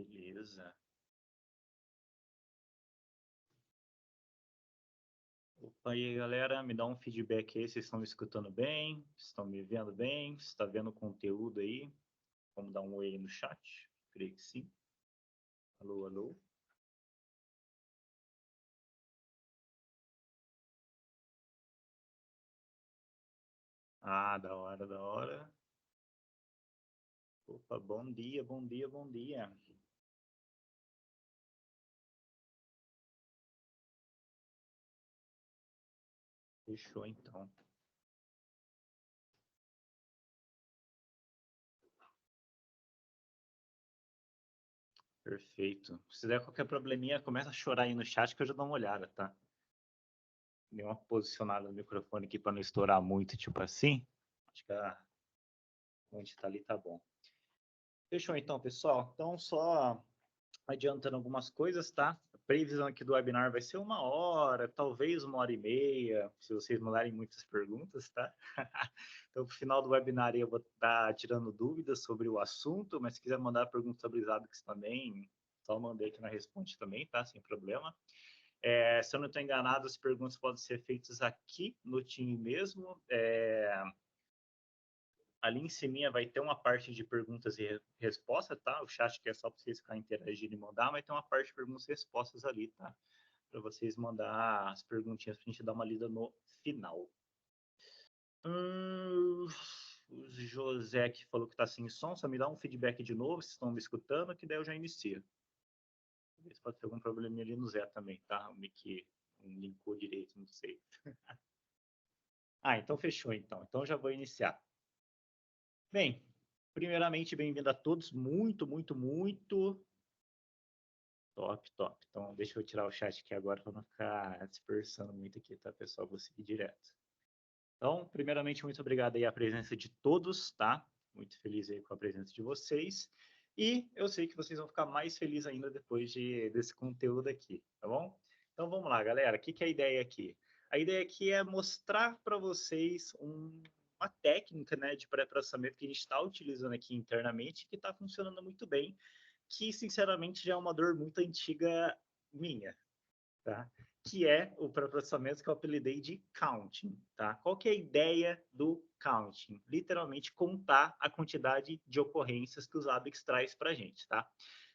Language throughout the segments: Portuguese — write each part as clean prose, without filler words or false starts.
Beleza. Opa, e aí, galera, me dá um feedback aí, vocês estão me escutando bem? Estão me vendo bem? Está vendo o conteúdo aí? Vamos dar um oi aí no chat? Creio que sim. Alô, alô? Ah, da hora, da hora. Opa, bom dia, bom dia, bom dia. Fechou então. Perfeito. Se der qualquer probleminha, começa a chorar aí no chat que eu já dou uma olhada, tá? Dei uma posicionada no microfone aqui para não estourar muito, tipo assim. Acho que onde tá ali tá bom. Fechou então, pessoal. Então, só adiantando algumas coisas, tá? A previsão aqui do webinar vai ser 1 hora, talvez 1 hora e meia, se vocês mandarem muitas perguntas, tá? Então, no final do webinar eu vou estar tirando dúvidas sobre o assunto, mas se quiser mandar perguntas sobre os hábitos também, só mandei aqui na Responde também, tá? Sem problema. Se eu não estou enganado, as perguntas podem ser feitas aqui no time mesmo. Ali em cima vai ter uma parte de perguntas e respostas, tá? O chat que é só para vocês ficarem interagindo e mandar, mas tem uma parte de perguntas e respostas ali, tá? Para vocês mandar as perguntinhas para a gente dar uma lida no final. O José que falou que está sem som, só me dá um feedback de novo, se estão me escutando, que daí eu já inicio. Talvez pode ter algum probleminha ali no Zé também, tá? O mic não linkou direito, não sei. Então fechou então. Então já vou iniciar. Bem, primeiramente, bem-vindo a todos. Muito, muito, muito top, top. Então, deixa eu tirar o chat aqui agora para não ficar dispersando muito aqui, tá, pessoal? Vou seguir direto. Então, primeiramente, muito obrigado aí a presença de todos, tá? Muito feliz aí com a presença de vocês. E eu sei que vocês vão ficar mais felizes ainda depois desse conteúdo aqui, tá bom? Então, vamos lá, galera. O que é a ideia aqui? A ideia aqui é mostrar para vocês uma técnica, né, de pré-processamento que a gente está utilizando aqui internamente, que está funcionando muito bem, que, sinceramente, já é uma dor muito antiga minha, tá? Que é o pré-processamento que eu apelidei de counting, tá? Qual que é a ideia do counting? Literalmente, contar a quantidade de ocorrências que os ABICs traz para a gente, tá?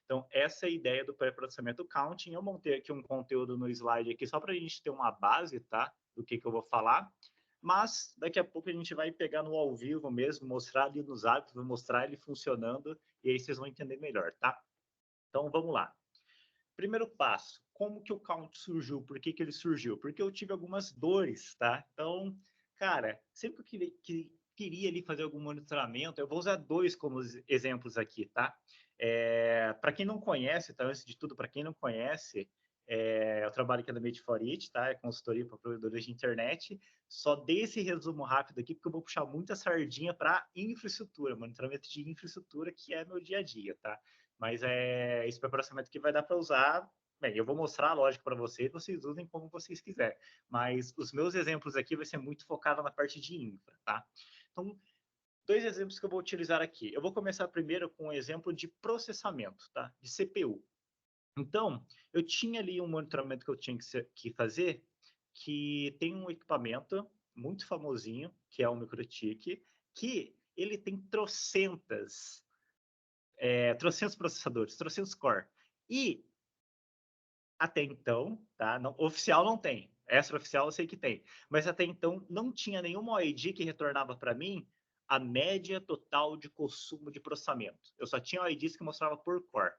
Então, essa é a ideia do pré-processamento counting. Eu montei aqui um conteúdo no slide aqui só para a gente ter uma base, tá? Do que eu vou falar. Mas, daqui a pouco a gente vai pegar no ao vivo mesmo, mostrar ali nos hábitos, vou mostrar ele funcionando, e aí vocês vão entender melhor, tá? Então, vamos lá. Primeiro passo, como que o count surgiu? Por que ele surgiu? Porque eu tive algumas dores, tá? Então, cara, sempre que queria ali fazer algum monitoramento, eu vou usar dois como exemplos aqui, tá? Para quem não conhece, tá? Antes de tudo, para quem não conhece, eu trabalho aqui na Made for It, tá? É consultoria para provedores de internet. Só dei esse resumo rápido aqui, porque eu vou puxar muita sardinha para infraestrutura, monitoramento de infraestrutura, que é meu dia a dia, tá? Mas esse processamento que vai dar para usar. Bem, eu vou mostrar a lógica para vocês usem como vocês quiserem. Mas os meus exemplos aqui vai ser muito focado na parte de infra, tá? Então, dois exemplos que eu vou utilizar aqui. Eu vou começar primeiro com um exemplo de processamento, tá? De CPU. Então, eu tinha ali um monitoramento que eu tinha que fazer, que tem um equipamento muito famosinho, que é o MikroTik, que ele tem trocentos processadores, trocentos core. E até então, tá? Não, oficial não tem. Extraoficial eu sei que tem. Mas até então não tinha nenhuma OID que retornava para mim a média total de consumo de processamento. Eu só tinha OIDs que mostrava por core.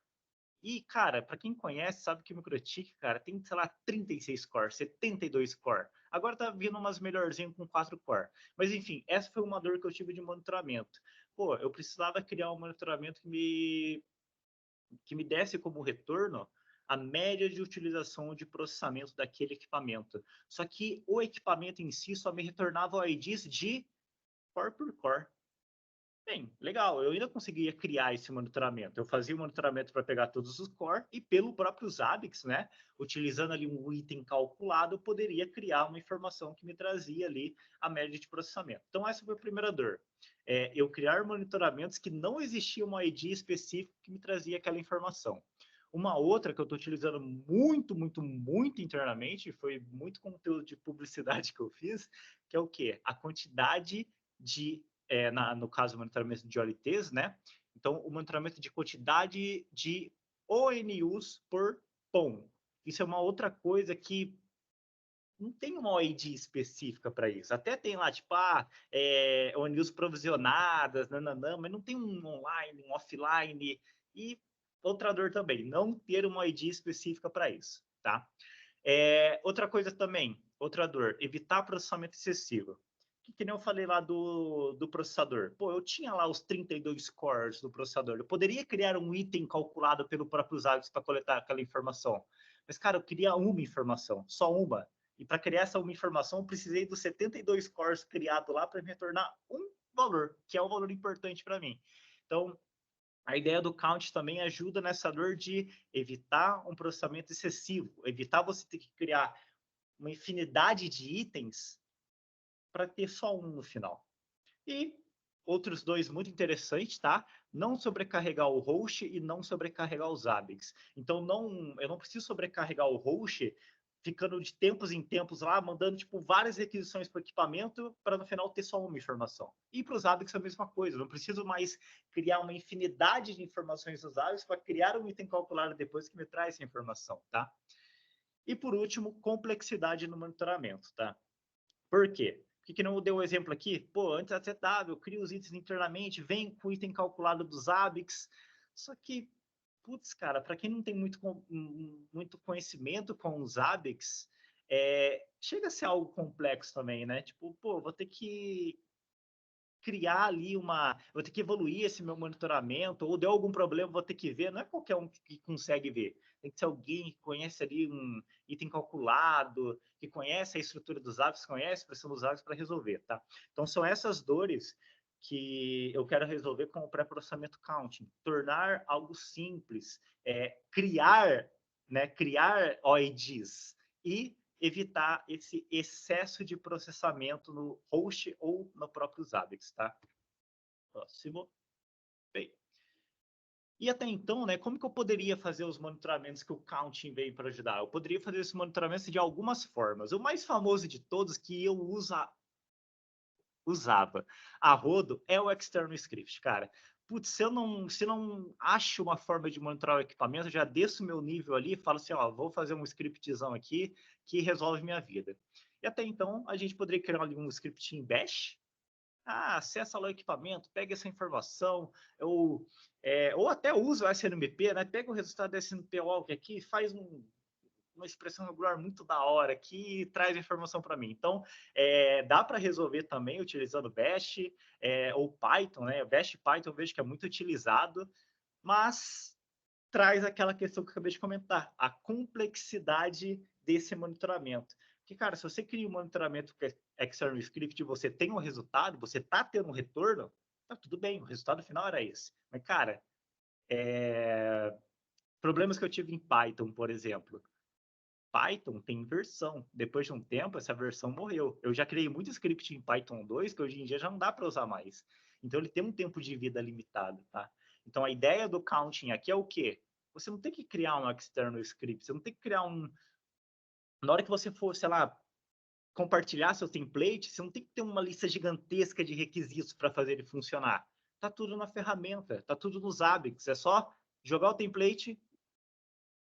E, cara, para quem conhece, sabe que o MikroTik, cara, tem, sei lá, 36 core, 72 core. Agora tá vindo umas melhorzinhas com 4 core. Mas, enfim, essa foi uma dor que eu tive de monitoramento. Pô, eu precisava criar um monitoramento que me desse como retorno a média de utilização de processamento daquele equipamento. Só que o equipamento em si só me retornava IDs de core por core. Bem, legal, eu ainda conseguia criar esse monitoramento. Eu fazia o monitoramento para pegar todos os core e pelo próprio Zabbix, né, utilizando ali um item calculado, eu poderia criar uma informação que me trazia ali a média de processamento. Então, essa foi a primeira dor. Eu criar monitoramentos que não existia uma ID específico que me trazia aquela informação. Uma outra que eu estou utilizando muito, muito, muito internamente, foi muito conteúdo de publicidade que eu fiz, que é o quê? A quantidade de no caso, o monitoramento de OLTs, né? Então, o monitoramento de quantidade de ONUs por POM. Isso é uma outra coisa que não tem uma OID específica para isso. Até tem lá, tipo, ONUs provisionadas, nananã, mas não tem um online, um offline. E outra dor também, não ter uma OID específica para isso, tá? Outra coisa também, outra dor, evitar processamento excessivo. Que nem eu falei lá do processador. Pô, eu tinha lá os 32 cores do processador. Eu poderia criar um item calculado pelo próprio usuário para coletar aquela informação. Mas, cara, eu queria uma informação, só uma. E para criar essa uma informação, eu precisei dos 72 cores criados lá para me retornar um valor, que é um valor importante para mim. Então, a ideia do count também ajuda nessa dor de evitar um processamento excessivo, evitar você ter que criar uma infinidade de itens para ter só um no final. E outros dois muito interessantes, tá? Não sobrecarregar o host e não sobrecarregar os Zabbix. Então, eu não preciso sobrecarregar o host ficando de tempos em tempos lá, mandando tipo várias requisições para o equipamento para no final ter só uma informação. E para os Zabbix é a mesma coisa. Eu não preciso mais criar uma infinidade de informações dos Zabbix para criar um item calculado depois que me traz essa informação, tá? E por último, complexidade no monitoramento, tá? Por quê? Porque que não deu o exemplo aqui? Pô, antes da CW, eu crio os itens internamente, vem com o item calculado dos ABICs. Só que, putz, cara, para quem não tem muito conhecimento com os ABICs, chega a ser algo complexo também, né? Tipo, pô, vou ter que criar ali vou ter que evoluir esse meu monitoramento, ou deu algum problema, vou ter que ver, não é qualquer um que consegue ver, tem que ser alguém que conhece ali um item calculado, que conhece a estrutura dos hábitos, conhece a pressão dos hábitos para resolver, tá? Então, são essas dores que eu quero resolver com o pré-processamento counting, tornar algo simples, criar OIDs e evitar esse excesso de processamento no host ou no próprio Zabbix, tá? Próximo. Bem. E até então, né, como que eu poderia fazer os monitoramentos que o Counting veio para ajudar? Eu poderia fazer esses monitoramentos de algumas formas. O mais famoso de todos que eu usava a rodo é o External Script, cara. Putz, se eu não acho uma forma de monitorar o equipamento, eu já desço o meu nível ali e falo assim, ó, vou fazer um scriptzão aqui que resolve minha vida. E até então, a gente poderia criar ali um script em Bash. Acessa lá o equipamento, pega essa informação, ou até usa o SNMP, né? Pega o resultado do SNMP aqui, faz uma expressão regular muito da hora que traz informação para mim. Então, dá para resolver também utilizando Bash ou Python, né? Bash e Python eu vejo que é muito utilizado, mas traz aquela questão que eu acabei de comentar, a complexidade desse monitoramento. Porque, cara, se você cria um monitoramento que é external script e você tem um resultado, você está tendo um retorno, tá tudo bem, o resultado final era esse. Mas, cara, problemas que eu tive em Python, por exemplo. Python tem versão. Depois de um tempo, essa versão morreu. Eu já criei muito script em Python 2 que hoje em dia já não dá para usar mais. Então, ele tem um tempo de vida limitado, tá? Então, a ideia do counting aqui é o quê? Você não tem que criar um external script, você não tem que criar um... Na hora que você for, sei lá, compartilhar seu template, você não tem que ter uma lista gigantesca de requisitos para fazer ele funcionar. Tá tudo na ferramenta, tá tudo nos Zabbix. É só jogar o template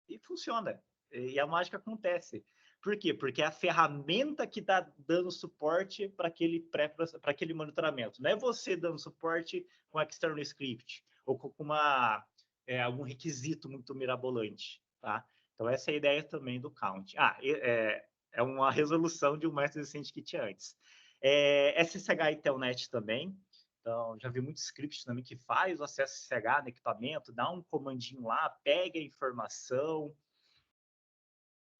e funciona. E a mágica acontece. Por quê? Porque é a ferramenta que está dando suporte para aquele monitoramento. Não é você dando suporte com external script ou com algum requisito muito mirabolante. Tá? Então, essa é a ideia também do count. É uma resolução de um método recente que tinha antes. SSH e Telnet também. Então, já vi muitos scripts também que faz o acesso SSH no equipamento, dá um comandinho lá, pega a informação.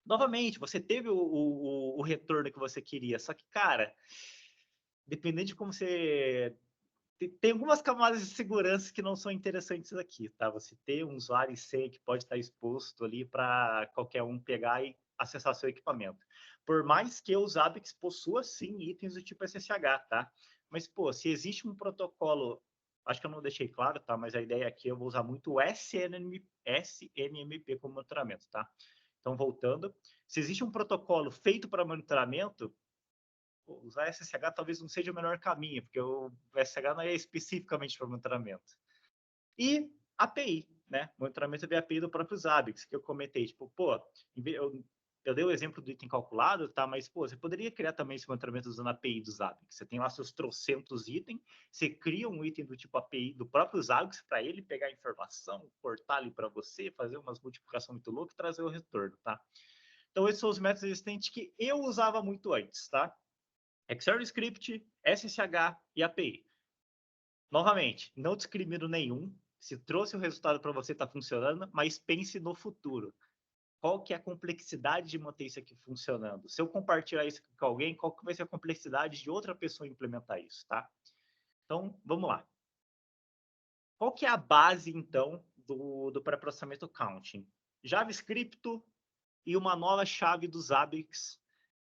Novamente, você teve o retorno que você queria, só que, cara, dependendo de como você tem algumas camadas de segurança que não são interessantes aqui, tá? Você ter um usuário e senha que pode estar exposto ali para qualquer um pegar e acessar seu equipamento. Por mais que o Zabbix possua, sim, itens do tipo SSH, tá? Mas, pô, se existe um protocolo, acho que eu não deixei claro, tá? Mas a ideia aqui, eu vou usar muito o SNMP como monitoramento, tá? Então, voltando, se existe um protocolo feito para monitoramento, usar SSH talvez não seja o melhor caminho, porque o SSH não é especificamente para monitoramento. E API, né? Monitoramento via API do próprio Zabbix, que eu comentei, tipo, pô, eu dei o exemplo do item calculado, tá? Mas, pô, você poderia criar também esse monitoramento usando a API do Zabbix. Você tem lá seus trocentos itens, você cria um item do tipo API do próprio Zabbix para ele pegar a informação, cortar ali para você, fazer umas multiplicações muito loucas e trazer o retorno, tá? Então, esses são os métodos existentes que eu usava muito antes, tá? External Script, SSH e API. Novamente, não discrimino nenhum. Se trouxe o resultado para você, está funcionando, mas pense no futuro. Qual que é a complexidade de manter isso aqui funcionando? Se eu compartilhar isso com alguém, qual que vai ser a complexidade de outra pessoa implementar isso, tá? Então, vamos lá. Qual que é a base, então, do pré-processamento counting? JavaScript e uma nova chave do Zabbix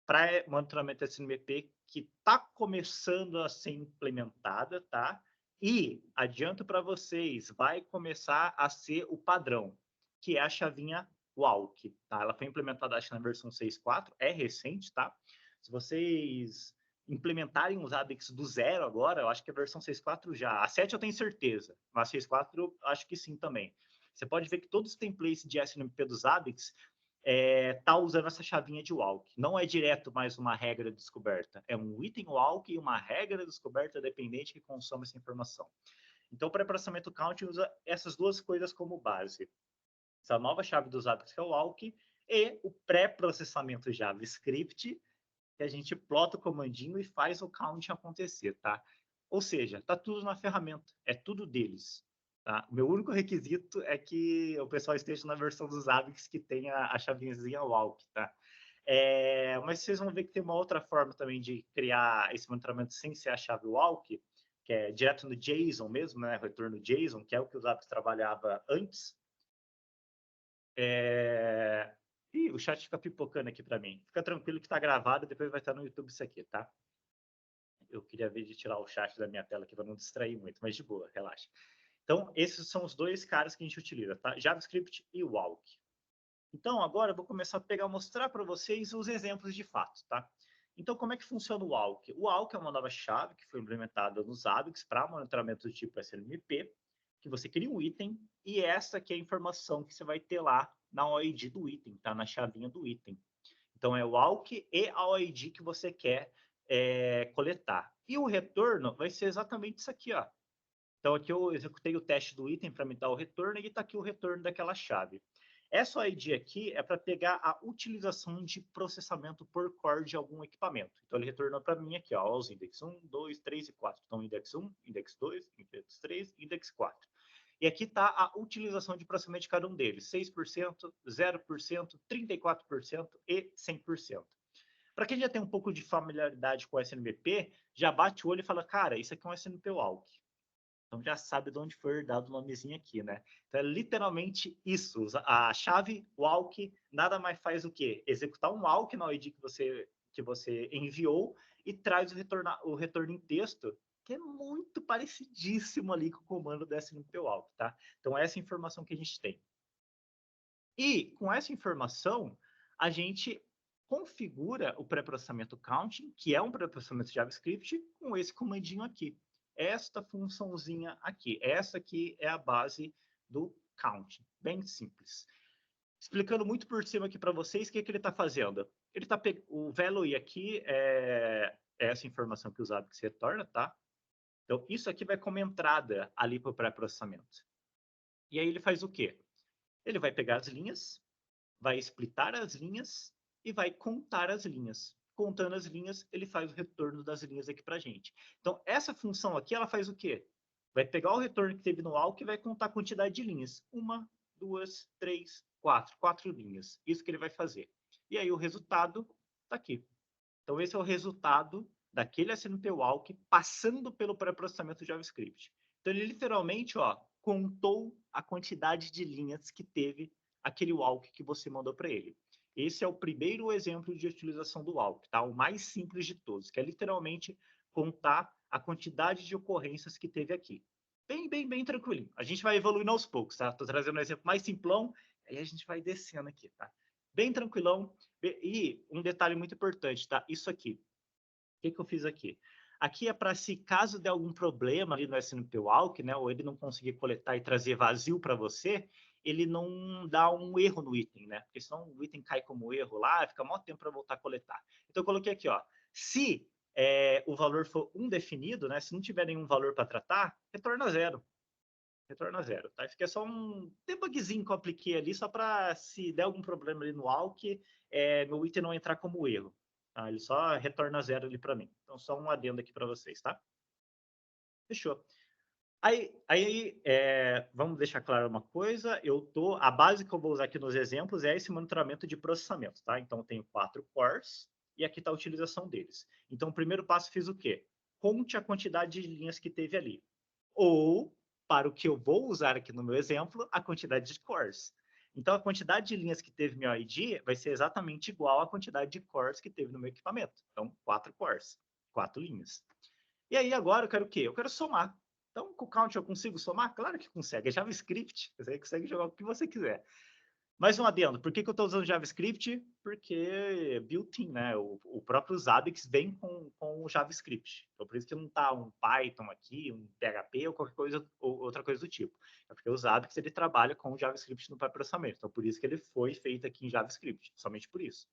para monitoramento SNMP que está começando a ser implementada, tá? E adianto para vocês, vai começar a ser o padrão, que é a chavinha Walk, tá? Ela foi implementada acho na versão 6.4, é recente, tá? Se vocês implementarem os Zabbix do zero agora, eu acho que a versão 6.4 já. A 7 eu tenho certeza, mas a 6.4 eu acho que sim também. Você pode ver que todos os templates de SNMP dos Zabbix tá usando essa chavinha de walk. Não é direto mais uma regra de descoberta. É um item walk e uma regra de descoberta dependente que consome essa informação. Então, o pré-processamento count usa essas duas coisas como base. Essa nova chave dos Zabbix, que é o walk, e o pré-processamento JavaScript, que a gente plota o comandinho e faz o count acontecer, tá? Ou seja, tá tudo na ferramenta, é tudo deles. Tá? O meu único requisito é que o pessoal esteja na versão dos Zabbix que tenha a chavinha walk, tá? Mas vocês vão ver que tem uma outra forma também de criar esse monitoramento sem ser a chave walk, que é direto no JSON mesmo, né? Retorno JSON, que é o que o Zabbix trabalhava antes. Ih, o chat fica pipocando aqui para mim. Fica tranquilo que está gravado, depois vai estar no YouTube isso aqui, tá? Eu queria ver de tirar o chat da minha tela aqui para não distrair muito, mas de boa, relaxa. Então, esses são os dois caras que a gente utiliza, tá? JavaScript e Walk. Então, agora eu vou começar a mostrar para vocês os exemplos de fato, tá? Então, como é que funciona o Walk? O Walk é uma nova chave que foi implementada no Zabbix para monitoramento do tipo SNMP, que você cria um item e essa aqui é a informação que você vai ter lá na OID do item, tá? Na chavinha do item. Então, é o Walk e a OID que você quer coletar. E o retorno vai ser exatamente isso aqui, ó. Então, aqui eu executei o teste do item para me dar o retorno e está aqui o retorno daquela chave. Essa ID aqui é para pegar a utilização de processamento por core de algum equipamento. Então, ele retornou para mim aqui, ó, os index 1, 2, 3 e 4. Então, index 1, index 2, index 3, index 4. E aqui está a utilização de processamento de cada um deles. 6%, 0%, 34% e 100%. Para quem já tem um pouco de familiaridade com o SNMP, já bate o olho e fala, cara, isso aqui é um SNMP Walk. Então já sabe de onde foi herdado o nomezinho aqui, né? Então é literalmente isso. A chave walk nada mais faz o quê? Executar um walk na ID que você enviou e traz o retorno em texto, que é muito parecidíssimo ali com o comando do SNMP walk, tá? Então essa é a informação que a gente tem. E com essa informação, a gente configura o pré-processamento counting, que é um pré-processamento JavaScript, com esse comandinho aqui. Esta funçãozinha aqui. Essa aqui é a base do counting. Bem simples. Explicando muito por cima aqui para vocês, o que ele está fazendo? O value aqui é essa informação que o Zabbix retorna, tá? Então, isso aqui vai como entrada ali para o pré-processamento. E aí ele faz o quê? Ele vai pegar as linhas, vai splitar as linhas e vai contar as linhas. Contando as linhas, ele faz o retorno das linhas aqui para a gente. Então, essa função aqui, ela faz o quê? Vai pegar o retorno que teve no walk e vai contar a quantidade de linhas. 1, 2, 3, 4. 4 linhas. Isso que ele vai fazer. E aí, o resultado está aqui. Então, esse é o resultado daquele SNP Walk passando pelo pré-processamento JavaScript. Então, ele literalmente, ó, contou a quantidade de linhas que teve aquele walk que você mandou para ele. Esse é o primeiro exemplo de utilização do walk, tá? O mais simples de todos, que é literalmente contar a quantidade de ocorrências que teve aqui. Bem tranquilinho. A gente vai evoluindo aos poucos, tá? Estou trazendo um exemplo mais simplão, aí a gente vai descendo aqui, tá? Bem tranquilão. E um detalhe muito importante, tá? Isso aqui. O que eu fiz aqui? Aqui é para se caso der algum problema ali no SNP Walk, né, ou ele não conseguir coletar e trazer vazio para você, ele não dá um erro no item, né? Porque senão o item cai como erro lá, fica muito tempo para voltar a coletar. Então eu coloquei aqui, ó, se o valor for indefinido, né, se não tiver nenhum valor para tratar, retorna zero. Retorna zero, tá? Isso aqui é só um debugzinho que eu apliquei ali, só para se der algum problema ali no walk, meu item não entrar como erro. Tá? Ele só retorna zero ali para mim. Então, só um adendo aqui para vocês, tá? Fechou. Vamos deixar claro uma coisa. A base que eu vou usar aqui nos exemplos é esse monitoramento de processamento, tá? Então, eu tenho 4 cores e aqui está a utilização deles. Então, o primeiro passo fiz o quê? Conte a quantidade de linhas que teve ali. Ou, para o que eu vou usar aqui no meu exemplo, a quantidade de cores. Então, a quantidade de linhas que teve meu ID vai ser exatamente igual à quantidade de cores que teve no meu equipamento. Então, 4 cores, 4 linhas. E aí, agora eu quero o quê? Eu quero somar. Então, com o count eu consigo somar? Claro que consegue. É JavaScript. Você consegue jogar o que você quiser. Mais um adendo. Por que eu estou usando JavaScript? Porque built-in, né? O próprio Zabbix vem com o JavaScript. Então, por isso que não está um Python aqui, um PHP ou qualquer coisa, ou outra coisa do tipo. É porque o Zabbix, ele trabalha com o JavaScript no pré-processamento. Então, por isso que ele foi feito aqui em JavaScript. Somente por isso.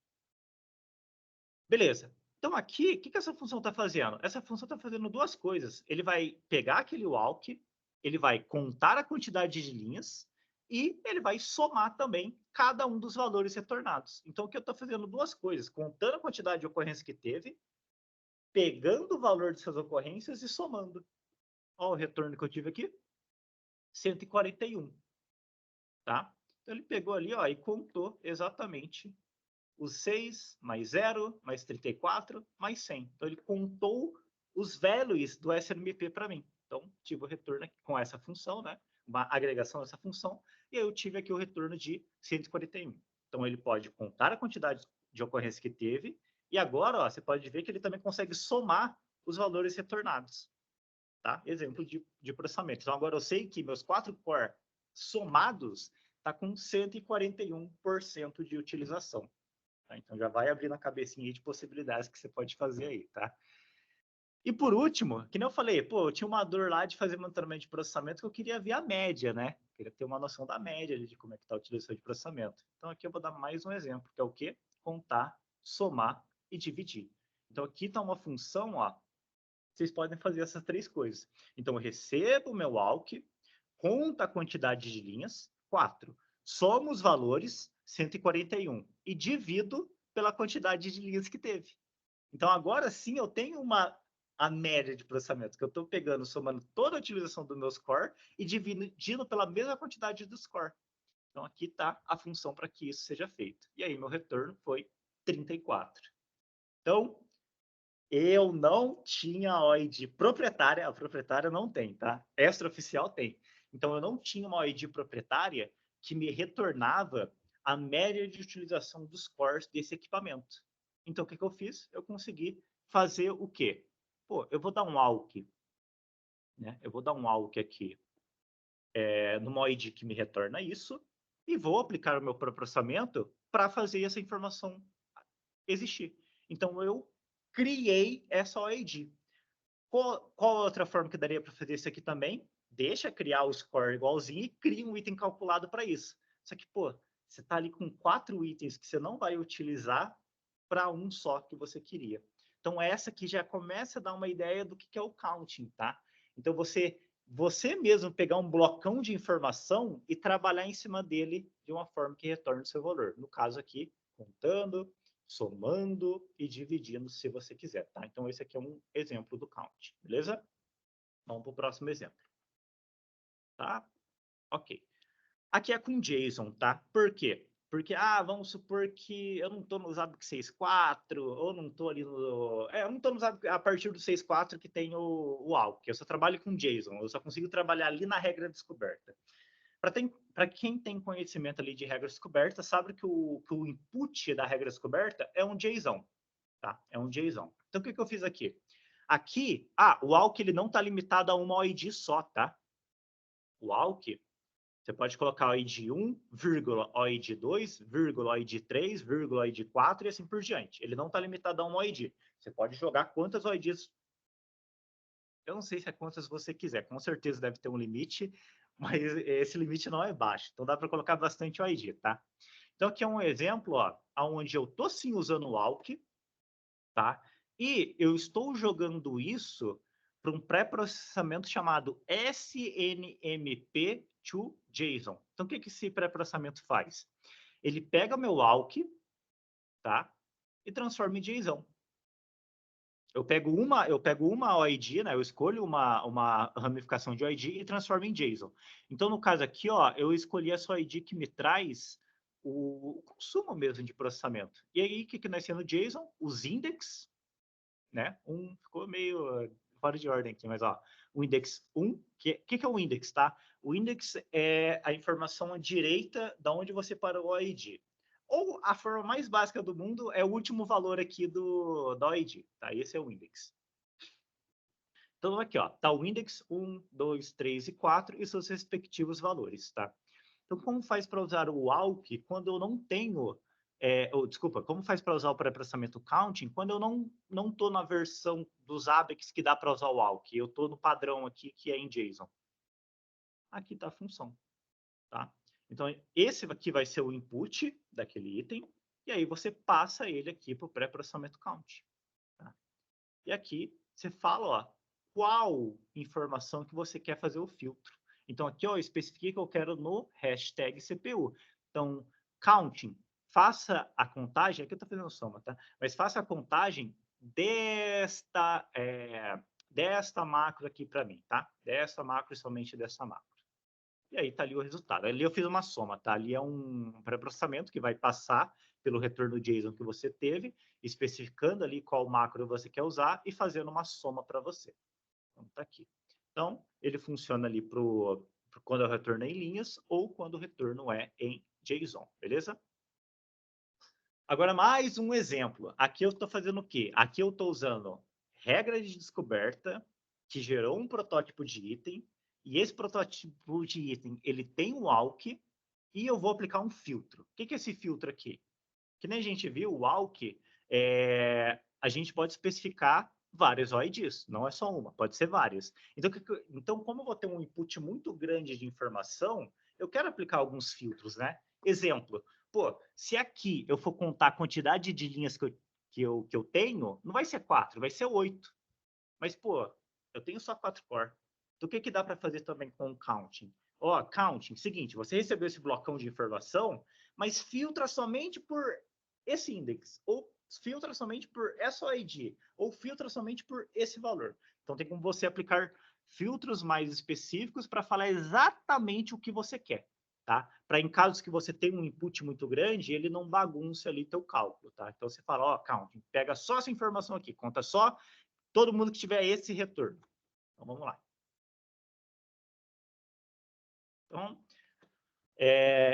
Beleza. Então, aqui, o que essa função está fazendo? Essa função está fazendo duas coisas. Ele vai pegar aquele walk, ele vai contar a quantidade de linhas e ele vai somar também cada um dos valores retornados. Então, o que eu estou fazendo duas coisas, contando a quantidade de ocorrências que teve, pegando o valor dessas ocorrências e somando. Olha o retorno que eu tive aqui, 141, tá? Então, ele pegou ali, ó, e contou exatamente os 6, mais 0, mais 34, mais 100. Então, ele contou os values do SNMP para mim. Então, tive o retorno aqui com essa função, né? Uma agregação dessa função, e aí eu tive aqui o retorno de 141. Então, ele pode contar a quantidade de ocorrências que teve, e agora, ó, você pode ver que ele também consegue somar os valores retornados. Tá? Exemplo de processamento. Então, agora eu sei que meus 4 core somados está com 141% de utilização. Tá? Então, já vai abrindo a cabecinha aí de possibilidades que você pode fazer aí, tá? E por último, que nem eu falei, pô, eu tinha uma dor lá de fazer monitoramento de processamento que eu queria ver a média, né? Queria ter uma noção da média ali de como é que está a utilização de processamento. Então, aqui eu vou dar mais um exemplo, que é o quê? Contar, somar e dividir. Então, aqui está uma função, ó, vocês podem fazer essas três coisas. Então, eu recebo o meu walk, conta a quantidade de linhas, 4. Somo os valores, 141. E divido pela quantidade de linhas que teve. Então, agora sim, eu tenho a média de processamento, que eu estou pegando, somando toda a utilização do meu score e dividindo pela mesma quantidade do score. Então, aqui está a função para que isso seja feito. E aí, meu retorno foi 34. Então, eu não tinha OID proprietária, a proprietária não tem, tá? Extraoficial tem. Então, eu não tinha uma OID proprietária que me retornava a média de utilização dos cores desse equipamento. Então, o que eu fiz? Eu consegui fazer o quê? Pô, eu vou dar um AUK, né? Eu vou dar um AUK aqui numa OID que me retorna isso e vou aplicar o meu processamento para fazer essa informação existir. Então, eu criei essa OID. Qual outra forma que daria para fazer isso aqui também? Deixa criar o score igualzinho e cria um item calculado para isso. Só que, pô, você está ali com 4 itens que você não vai utilizar para um só que você queria. Então, essa aqui já começa a dar uma ideia do que é o counting, tá? Então, você mesmo pegar um blocão de informação e trabalhar em cima dele de uma forma que retorne o seu valor. No caso aqui, contando, somando e dividindo se você quiser, tá? Então, esse aqui é um exemplo do count, beleza? Vamos para o próximo exemplo, tá? Ok. Aqui é com JSON, tá? Por quê? Porque, vamos supor que eu não estou no Zabbix 6.4, ou não estou ali no... eu não estou no Zabbix a partir do 6.4 que tem o AUK. Eu só trabalho com JSON, eu só consigo trabalhar ali na regra descoberta. Para quem tem conhecimento ali de regra descoberta, sabe que o input da regra descoberta é um JSON, tá? É um JSON. Então, o que eu fiz aqui? Aqui, o AUK ele não está limitado a uma OID só, tá? O AUK, você pode colocar OID 1, vírgula, OID 2, vírgula, OID 3, vírgula, OID 4 e assim por diante. Ele não está limitado a uma OID. Você pode jogar quantas OIDs... Eu não sei se é quantas você quiser. Com certeza deve ter um limite, mas esse limite não é baixo. Então, dá para colocar bastante OID, tá? Então, aqui é um exemplo, onde eu estou sim usando o AUK, tá? E eu estou jogando isso para um pré-processamento chamado SNMP to JSON. Então, o que esse pré-processamento faz? Ele pega meu AUK, tá? E transforma em JSON. Eu pego uma OID, né? Eu escolho uma ramificação de OID e transformo em JSON. Então, no caso aqui, eu escolhi essa OID que me traz o consumo mesmo de processamento. E aí, o que nós temos no JSON? Os index, né? Ficou meio fora de ordem aqui, mas o index 1, que é o index, tá? O index é a informação direita da onde você parou o OID. Ou a forma mais básica do mundo é o último valor aqui da OID, tá? Esse é o index. Então, aqui, tá o index 1, 2, 3 e 4 e seus respectivos valores, tá? Então, como faz para usar o AUK quando eu não tenho... desculpa, como faz para usar o pré-processamento counting quando eu não estou na versão dos ABEX que dá para usar o AUK? Eu estou no padrão aqui, que é em JSON. Aqui está a função, tá? Então, esse aqui vai ser o input daquele item, e aí você passa ele aqui para o pré-processamento count. Tá? E aqui você fala, qual informação que você quer fazer o filtro. Então, aqui eu especifiquei que eu quero no hashtag CPU. Então, counting, faça a contagem, aqui eu estou fazendo soma, tá? Mas faça a contagem desta macro aqui para mim, tá? Desta macro e somente dessa macro. E aí tá ali o resultado. Ali eu fiz uma soma, tá? Ali é um pré-processamento que vai passar pelo retorno JSON que você teve, especificando ali qual macro você quer usar e fazendo uma soma para você. Então, tá aqui. Então, ele funciona ali quando o retorno é em linhas ou quando o retorno é em JSON, beleza? Agora, mais um exemplo. Aqui eu estou fazendo o quê? Aqui eu estou usando regra de descoberta, que gerou um protótipo de item, e esse protótipo de item, ele tem um AUK, e eu vou aplicar um filtro. O que é esse filtro aqui? Que nem a gente viu, o AUK, a gente pode especificar várias OIDs, não é só uma, pode ser várias. Então, como eu vou ter um input muito grande de informação, eu quero aplicar alguns filtros, né? Exemplo, se aqui eu for contar a quantidade de linhas que eu tenho, não vai ser 4, vai ser 8. Mas, eu tenho só 4 core. Então, o que dá para fazer também com o counting? Counting, seguinte, você recebeu esse blocão de informação, mas filtra somente por esse index, ou filtra somente por essa OID, ou filtra somente por esse valor. Então, tem como você aplicar filtros mais específicos para falar exatamente o que você quer, tá? Para em casos que você tem um input muito grande, ele não bagunce ali teu cálculo, tá? Então, você fala, counting, pega só essa informação aqui, conta só todo mundo que tiver esse retorno. Então, vamos lá. Então,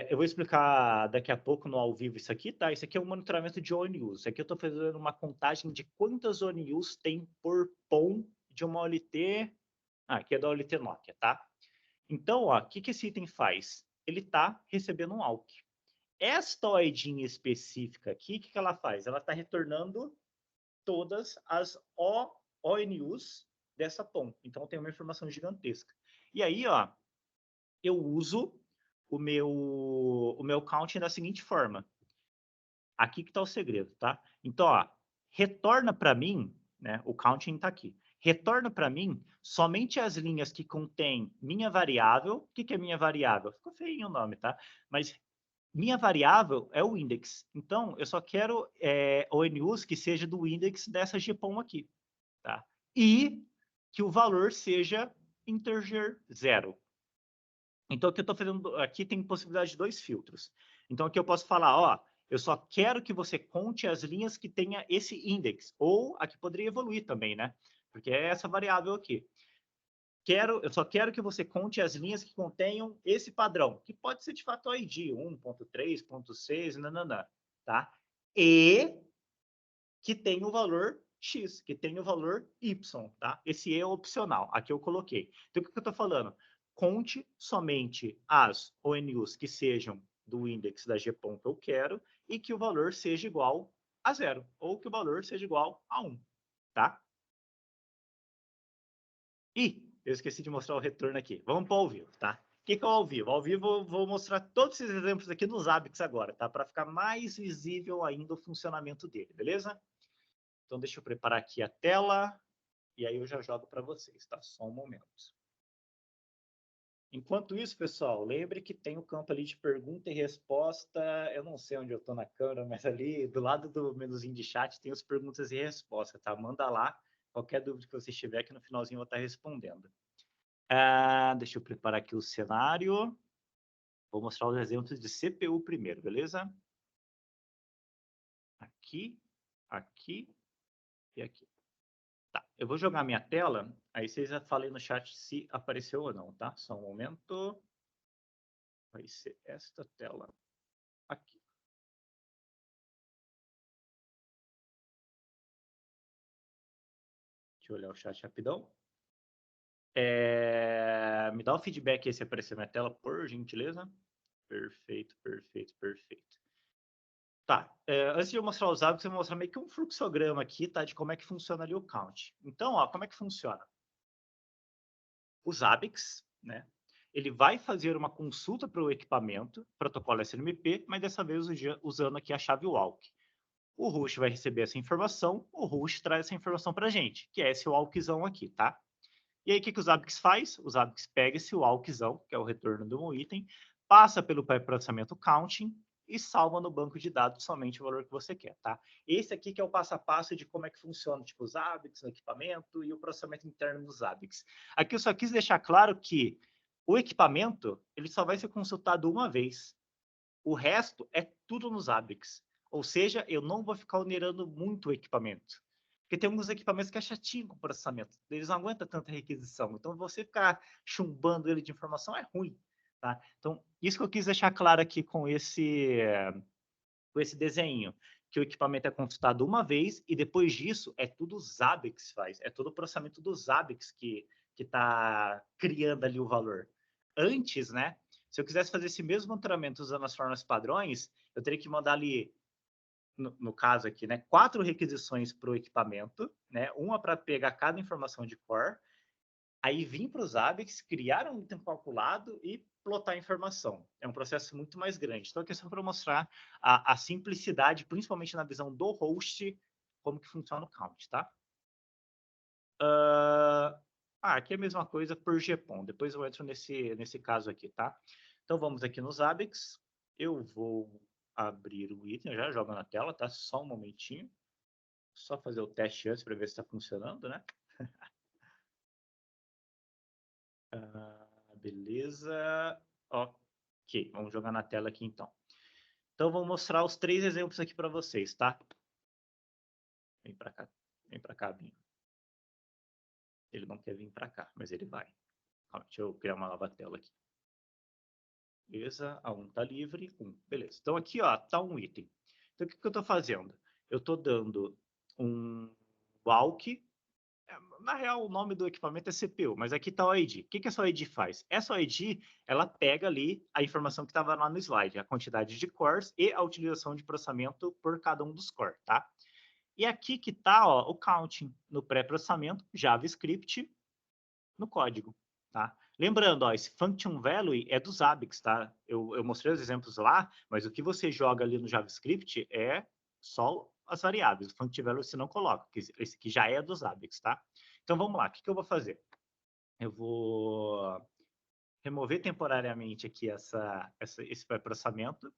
eu vou explicar daqui a pouco no ao vivo isso aqui, tá? Isso aqui é um monitoramento de ONUs. Isso aqui eu estou fazendo uma contagem de quantas ONUs tem por POM de uma OLT. Aqui é da OLT Nokia, tá? Então, o que esse item faz? Ele está recebendo um AUK. Esta OID específica aqui, o que ela faz? Ela está retornando todas as ONUs dessa POM. Então, tem uma informação gigantesca. E aí, eu uso o meu counting da seguinte forma. Aqui que está o segredo, tá? Então, retorna para mim, né? O counting está aqui. Retorna para mim somente as linhas que contêm minha variável. O que é minha variável? Ficou feio o nome, tá? Mas minha variável é o index. Então, eu só quero ONUs que seja do index dessa GPOM aqui, tá? E que o valor seja integer 0. Então, o que eu estou fazendo aqui tem possibilidade de 2 filtros. Então, aqui eu posso falar, ó, eu só quero que você conte as linhas que tenha esse index, ou aqui poderia evoluir também, né? Porque é essa variável aqui. Eu só quero que você conte as linhas que contenham esse padrão, que pode ser de fato o ID, 1.3.6, nananã, tá? E que tem o valor X, que tem o valor Y, tá? Esse é opcional, aqui eu coloquei. Então, o que eu estou falando? Conte somente as ONUs que sejam do índice da GPOM que eu quero e que o valor seja igual a 0, ou que o valor seja igual a 1, tá? Ih, eu esqueci de mostrar o retorno aqui. Vamos para o ao vivo, tá? O que é o ao vivo? Ao vivo eu vou mostrar todos esses exemplos aqui nos Zabbix agora, tá? Para ficar mais visível ainda o funcionamento dele, beleza? Então deixa eu preparar aqui a tela e aí eu já jogo para vocês, tá? Só um momento. Enquanto isso, pessoal, lembre que tem o campo ali de pergunta e resposta. Eu não sei onde eu estou na câmera, mas ali do lado do menuzinho de chat tem as perguntas e respostas, tá? Manda lá qualquer dúvida que você tiver, que no finalzinho eu vou estar respondendo. Deixa eu preparar aqui o cenário. Vou mostrar os exemplos de CPU primeiro, beleza? Aqui, aqui e aqui. Tá, eu vou jogar minha tela, aí vocês já falem no chat se apareceu ou não, tá? Só um momento. Vai ser esta tela aqui. Deixa eu olhar o chat rapidão. Me dá o feedback aí se aparecer minha tela, por gentileza. Perfeito, perfeito, perfeito. Tá, antes de eu mostrar os hábitos, eu vou mostrar meio que um fluxograma aqui, tá? De como é que funciona ali o count. Então, ó, como é que funciona? O Zabbix, né? Ele vai fazer uma consulta para o equipamento, protocolo SNMP, mas dessa vez usando aqui a chave walk. O host vai receber essa informação, o host traz essa informação para a gente, que é esse walkzão aqui, tá? E aí, o que o Zabbix faz? O Zabbix pega esse walkzão, que é o retorno de um item, passa pelo pré-processamento counting e salva no banco de dados somente o valor que você quer, tá? Esse aqui que é o passo a passo de como é que funciona, tipo, os Zabbix no equipamento e o processamento interno dos Zabbix. Aqui eu só quis deixar claro que o equipamento, ele só vai ser consultado uma vez. O resto é tudo nos Zabbix. Ou seja, eu não vou ficar onerando muito o equipamento. Porque tem alguns equipamentos que é chatinho com o processamento. Eles não aguentam tanta requisição. Então, você ficar chumbando ele de informação é ruim. Tá? Então, isso que eu quis deixar claro aqui com esse desenho. Que o equipamento é consultado uma vez e depois disso é tudo o Zabbix faz. É todo o processamento do Zabbix que está criando ali o valor. Antes, né? Se eu quisesse fazer esse mesmo monitoramento usando as formas padrões, eu teria que mandar ali no caso aqui, né, 4 requisições para o equipamento, né, uma para pegar cada informação de core, aí vir para os Zabbix, criar um item calculado e plotar a informação. É um processo muito mais grande. Então, aqui é só para mostrar a simplicidade, principalmente na visão do host, como que funciona o count, tá? Aqui é a mesma coisa por GPON. Depois eu entro nesse caso aqui, tá? Então, vamos aqui nos Zabbix. Eu vou abrir o item, eu já jogo na tela, tá? Só um momentinho. Só fazer o teste antes para ver se está funcionando, né? Beleza. Ok, vamos jogar na tela aqui então. Então, vou mostrar os 3 exemplos aqui para vocês, tá? Vem para cá, Binho. Ele não quer vir para cá, mas ele vai. Calma, deixa eu criar uma nova tela aqui. Beleza, a 1 está livre, 1. Beleza. Então, aqui, ó, tá um item. Então, o que eu estou fazendo? Eu estou dando um walk. Na real, o nome do equipamento é CPU, mas aqui está o ID. O que essa ID faz? Essa ID, ela pega ali a informação que estava lá no slide, a quantidade de cores e a utilização de processamento por cada um dos cores, tá? E aqui que está o counting no pré-processamento, JavaScript, no código, tá? Lembrando, ó, esse function value é do Zabbix, tá? Eu mostrei os exemplos lá, mas o que você joga ali no JavaScript é só as variáveis. O function value você não coloca, porque esse aqui já é do Zabbix, tá? Então, vamos lá. O que eu vou fazer? Eu vou remover temporariamente aqui esse pré-processamento.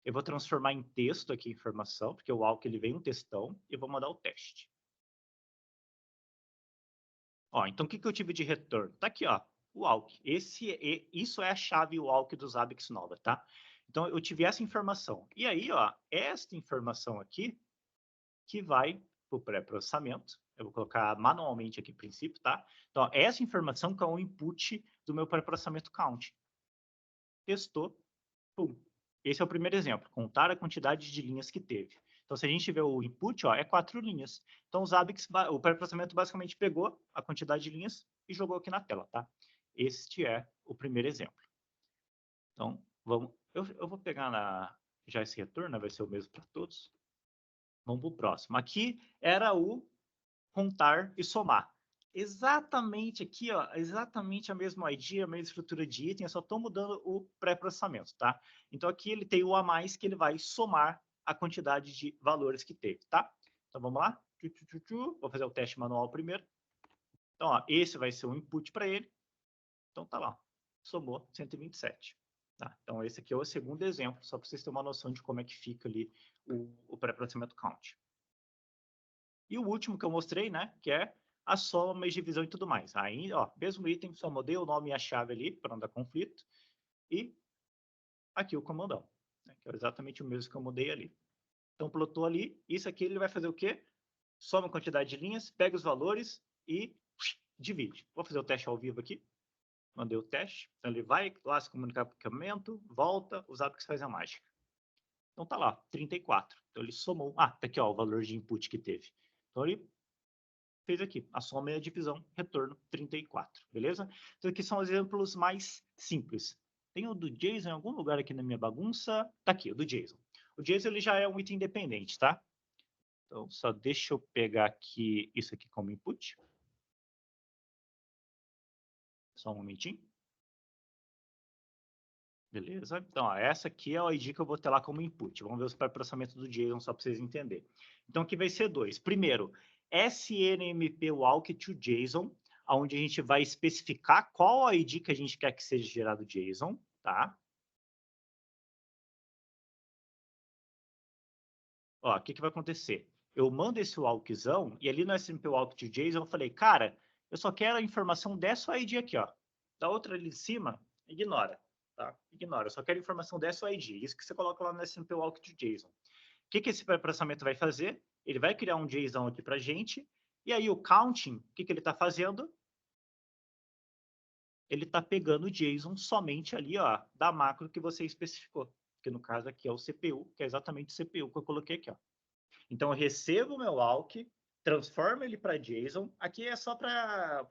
Eu vou transformar em texto aqui a informação, porque o walk ele vem um textão, e vou mandar o teste. Ó, então, o que eu tive de retorno? Tá aqui, ó, o walk. Isso é a chave walk do Zabbix Nova, tá? Então, eu tive essa informação. E aí, ó, esta informação aqui, que vai para o pré-processamento. Eu vou colocar manualmente aqui, princípio, tá? Então, ó, essa informação que é o input do meu pré-processamento count. Testou, pum. Esse é o primeiro exemplo, contar a quantidade de linhas que teve. Então, se a gente vê o input, ó, é 4 linhas. Então, o pré-processamento basicamente pegou a quantidade de linhas e jogou aqui na tela, tá? Este é o primeiro exemplo. Então, vamos. Eu vou pegar já esse retorno, né? Vai ser o mesmo para todos. Vamos para o próximo. Aqui era o contar e somar. Exatamente aqui, ó, exatamente a mesma ID, a mesma estrutura de item, eu só estou mudando o pré-processamento, tá? Então aqui ele tem o a mais que ele vai somar a quantidade de valores que teve, tá? Então vamos lá. Vou fazer o teste manual primeiro. Então, ó, esse vai ser o input para ele. Então tá lá, somou 127. Tá? Então esse aqui é o segundo exemplo, só para vocês terem uma noção de como é que fica ali o pré-processamento count. E o último que eu mostrei, né, que é a soma e divisão e tudo mais. Aí, ó, mesmo item, só mudei o nome e a chave ali para não dar conflito. E aqui o comandão, né, que é exatamente o mesmo que eu mudei ali. Então, plotou ali, isso aqui ele vai fazer o quê? Soma a quantidade de linhas, pega os valores e divide. Vou fazer o teste ao vivo aqui. Mandei o teste. Então, ele vai, lá se comunicar com o equipamento, volta, os hábitos faz a mágica. Então, tá lá, 34. Então, ele somou. Ah, tá aqui, ó, o valor de input que teve. Então, ele fez aqui, a soma e a divisão, retorno 34, beleza? Então aqui são os exemplos mais simples. Tem o do JSON em algum lugar aqui na minha bagunça? Tá aqui, o do JSON. O JSON ele já é um item independente, tá? Então só deixa eu pegar aqui isso aqui como input. Só um momentinho. Beleza? Então, ó, essa aqui é a ID que eu vou ter lá como input. Vamos ver os pré-processamento do JSON só para vocês entenderem. Então, aqui vai ser dois. Primeiro, SNMP walk to JSON, onde a gente vai especificar qual a ID que a gente quer que seja gerado JSON, tá? Ó, o que, que vai acontecer? Eu mando esse walkzão e ali no SNMP walk to JSON eu falei, cara, eu só quero a informação dessa ID aqui, ó. Da outra ali de cima, ignora. Tá? Ignora, eu só quero informação dessa ID. Isso que você coloca lá no SNMP walk to JSON. O que, que esse pré-processamento vai fazer? Ele vai criar um JSON aqui para a gente, e aí o counting, o que, que ele está fazendo? Ele está pegando o JSON somente ali, ó, da macro que você especificou, que no caso aqui é o CPU, que é exatamente o CPU que eu coloquei aqui, ó. Então eu recebo o meu walk, transformo ele para JSON, aqui é só para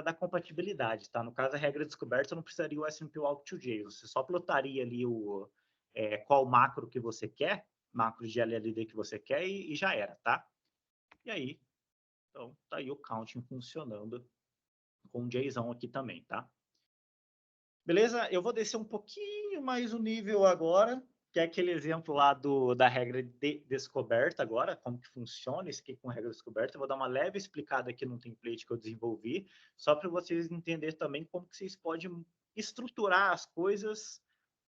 dar compatibilidade, tá? No caso, a regra descoberta, eu não precisaria o SMP walk to JSON, você só plotaria ali qual macro que você quer, macro de LLD que você quer e já era, tá? E aí, então, tá aí o counting funcionando com o JSON aqui também, tá? Beleza? Eu vou descer um pouquinho mais o nível agora, que é aquele exemplo lá da regra de descoberta agora, como que funciona isso aqui com regra descoberta. Eu vou dar uma leve explicada aqui no template que eu desenvolvi, só para vocês entenderem também como que vocês podem estruturar as coisas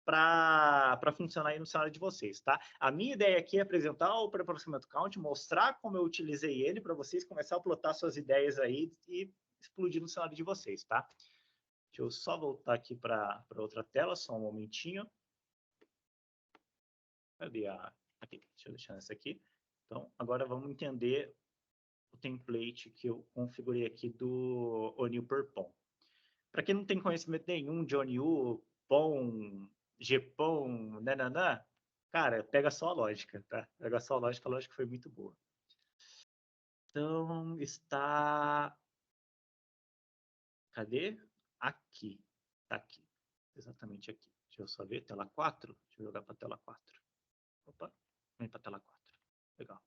para funcionar aí no cenário de vocês, tá? A minha ideia aqui é apresentar o pré-processamento count, mostrar como eu utilizei ele para vocês começar a plotar suas ideias aí e explodir no cenário de vocês, tá? Deixa eu só voltar aqui para outra tela, só um momentinho. Cadê a... Aqui, deixa eu deixar essa aqui. Então, agora vamos entender o template que eu configurei aqui do ONU per POM. Para quem não tem conhecimento nenhum de ONU, POM, GPOM, nananã, cara, pega só a lógica, tá? Pega só a lógica foi muito boa. Então, está... Cadê? Aqui. Tá aqui. Exatamente aqui. Deixa eu só ver, tela 4. Deixa eu jogar para tela 4. Opa, vem para tela 4. Legal.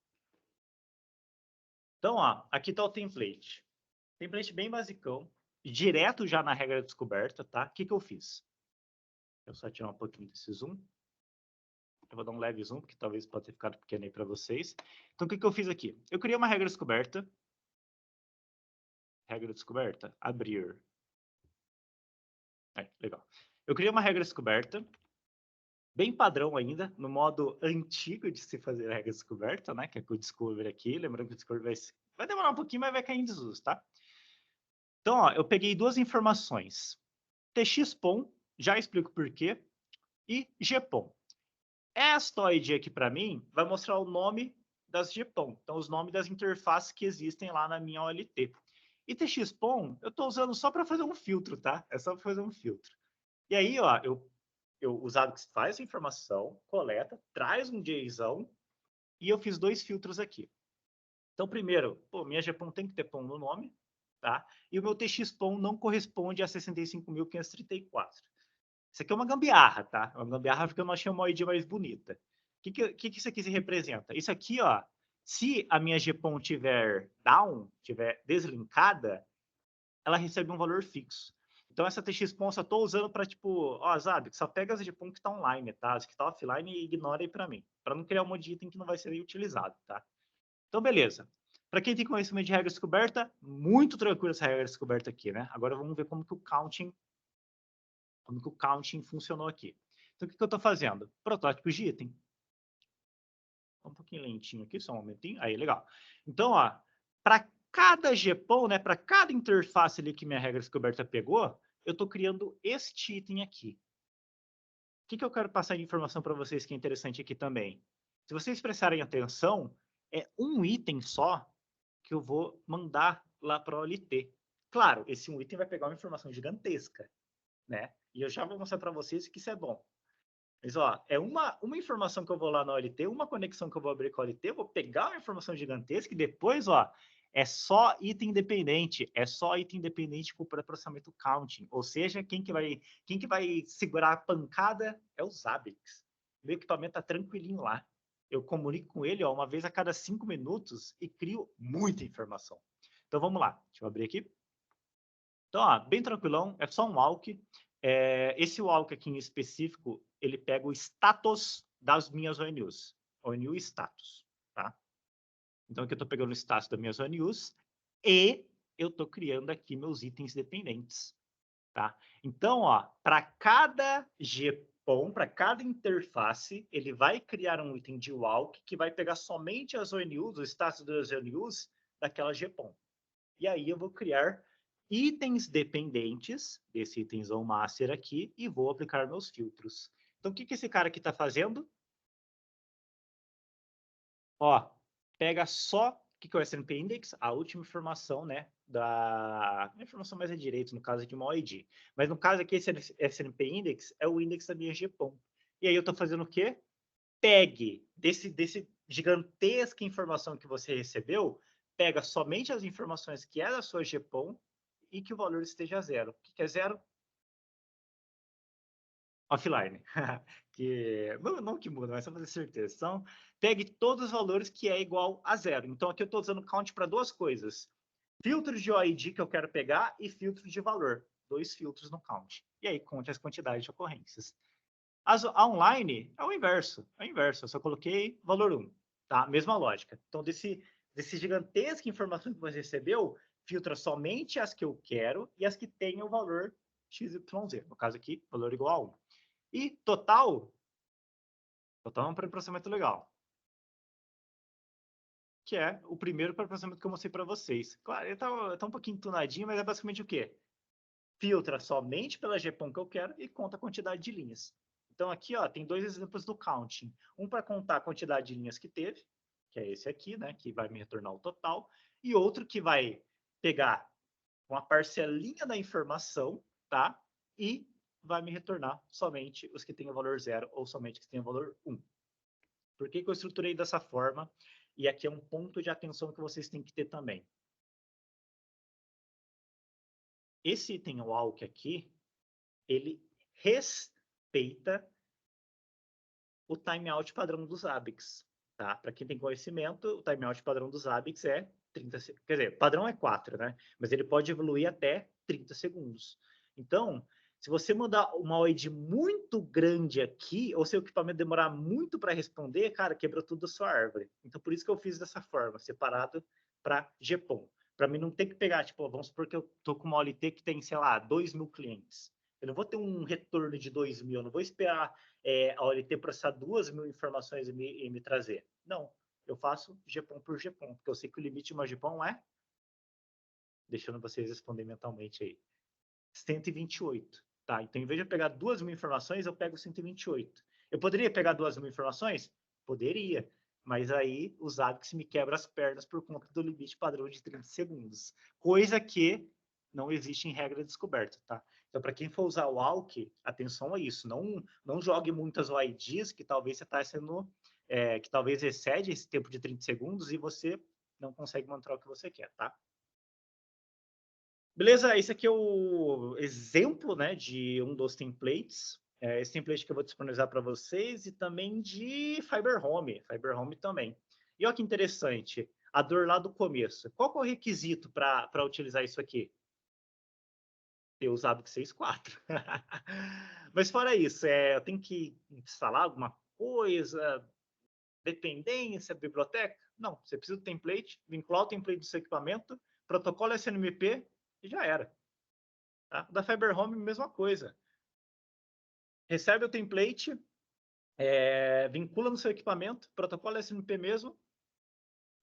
Então, ó, aqui está o template. Template bem basicão, direto já na regra de descoberta, tá? O que, que eu fiz? Eu só tirar um pouquinho desse zoom. Eu vou dar um leve zoom, porque talvez pode ter ficado pequeno aí para vocês. Então, o que, que eu fiz aqui? Eu criei uma regra de descoberta. Regra de descoberta, abrir. Legal. Eu criei uma regra de descoberta, bem padrão ainda, no modo antigo de se fazer a regra de descoberta, né? Que é com o Discover aqui. Lembrando que o Discover vai demorar um pouquinho, mas vai cair em desuso, tá? Então, ó, eu peguei duas informações. TXPOM, já explico por quê. e GPON. Esta OID aqui para mim vai mostrar o nome das GPON, então os nomes das interfaces que existem lá na minha OLT. E TXPON eu estou usando só para fazer um filtro, tá? É só para fazer um filtro. E aí, ó, o Zabbix faz essa informação, coleta, traz um JSON e eu fiz 2 filtros aqui. Então, primeiro, pô, minha GPON tem que ter PON no nome, tá? E o meu TXPON não corresponde a 65.534. Isso aqui é uma gambiarra, tá? É uma gambiarra porque eu não achei uma OID mais bonita. O que isso aqui se representa? Isso aqui, ó, se a minha GPON tiver down, tiver deslinkada, ela recebe um valor fixo. Então, essa TXPON eu só estou usando para, tipo, ó, Zabbix, só pega as GPON que está online, tá? As que está offline e ignora aí para mim. Para não criar um monte de item que não vai ser utilizado, tá? Então, beleza. Para quem tem conhecimento de regra descoberta, muito tranquilo essa regra descoberta aqui, né? Agora vamos ver como que o counting funcionou aqui. Então, o que eu estou fazendo? Protótipo de item. Um pouquinho lentinho aqui, só um momentinho. Aí, legal. Então, ó, para cada GPON, né, para cada interface ali que minha regra descoberta pegou, eu estou criando este item aqui. O que eu quero passar de informação para vocês que é interessante aqui também? Se vocês prestarem atenção, é um item só que eu vou mandar lá para o OLT. Claro, esse um item vai pegar uma informação gigantesca, né? E eu já vou mostrar para vocês que isso é bom. Mas, ó, é uma informação que eu vou lá na OLT, uma conexão que eu vou abrir com a OLT, eu vou pegar uma informação gigantesca e depois, ó, é só item independente, para processamento counting. Ou seja, quem que vai segurar a pancada é o Zabbix. Meu equipamento tá tranquilinho lá. Eu comunico com ele, ó, uma vez a cada 5 minutos e crio muita informação. Então, vamos lá. Deixa eu abrir aqui. Então, ó, bem tranquilão, é só um walk. Esse walk aqui em específico, ele pega o status das minhas ONUs. ONU status, tá? Então, aqui eu estou pegando o status das minhas ONUs e eu estou criando aqui meus itens dependentes, tá? Então, ó, para cada GPON, para cada interface, ele vai criar um item de walk que vai pegar somente as ONUs, o status das ONUs daquela GPON. E aí eu vou criar itens dependentes desse item master aqui e vou aplicar meus filtros. Então, o que esse cara aqui está fazendo? Ó, pega só o que é o SNP Index, a última informação, né? A informação mais à direita, no caso de uma OID. Mas no caso aqui, esse SNP Index é o index da minha GPON. E aí eu estou fazendo o quê? Pegue desse gigantesca informação que você recebeu, pega somente as informações que é da sua GPON e que o valor esteja zero. O que é zero? Offline. que não que muda, mas só para ter certeza. Então, pegue todos os valores que é igual a zero. Então, aqui eu estou usando count para 2 coisas. Filtros de OID que eu quero pegar e filtros de valor. 2 filtros no count. E aí, conte as quantidades de ocorrências. A online é o inverso. É o inverso. Eu só coloquei valor 1. Tá? Mesma lógica. Então, desse gigantesca informação que você recebeu, filtra somente as que eu quero e as que têm o valor XYZ. No caso aqui, valor igual a 1. E total é um pré-processamento legal. Que é o primeiro pré-processamento que eu mostrei para vocês. Claro, ele tá um pouquinho tunadinho, mas é basicamente o quê? Filtra somente pela GPON que eu quero e conta a quantidade de linhas. Então, aqui, ó, tem 2 exemplos do counting. Um para contar a quantidade de linhas que teve, que é esse aqui, né, que vai me retornar o total, e outro que vai pegar uma parcelinha da informação, tá? E vai me retornar somente os que têm o valor 0 ou somente os que têm o valor 1. Por que eu estruturei dessa forma? E aqui é um ponto de atenção que vocês têm que ter também. Esse item walk aqui, ele respeita o timeout padrão dos Zabbix, tá? Para quem tem conhecimento, o timeout padrão dos Zabbix é 30 segundos. Quer dizer, o padrão é 4, né? Mas ele pode evoluir até 30 segundos. Então, se você mandar uma OID muito grande aqui, ou seu equipamento demorar muito para responder, cara, quebrou tudo a sua árvore. Então, por isso que eu fiz dessa forma, separado para GPON. Para mim não ter que pegar, tipo, vamos supor que eu tô com uma OLT que tem, sei lá, 2.000 clientes. Eu não vou ter um retorno de 2.000, eu não vou esperar a OLT processar 2.000 informações e me trazer. Não, eu faço GPON por GPON, porque eu sei que o limite de uma GPON é, deixando vocês responder mentalmente aí, 128, Tá? Então, em vez de eu pegar 2.000 informações, eu pego 128. Eu poderia pegar 2.000 informações? Poderia. Mas aí o Zabbix me quebra as pernas por conta do limite padrão de 30 segundos. Coisa que não existe em regra descoberta, tá? Então, para quem for usar o ALK, atenção a isso. Não jogue muitas OIDs que talvez você está sendo... que talvez excede esse tempo de 30 segundos e você não consegue manter o que você quer, tá? Beleza? Esse aqui é o exemplo, né, de um dos templates. Esse template que eu vou disponibilizar para vocês e também de Fiber Home também. E olha que interessante, a dor lá do começo. Qual que é o requisito para utilizar isso aqui? Ter usado 6.4. Mas fora isso, eu tenho que instalar alguma coisa, dependência, biblioteca? Não, você precisa do template, vincular o template do seu equipamento, protocolo SNMP e já era. Tá? Da Fiber Home, mesma coisa. Recebe o template, vincula no seu equipamento, protocolo SNMP mesmo,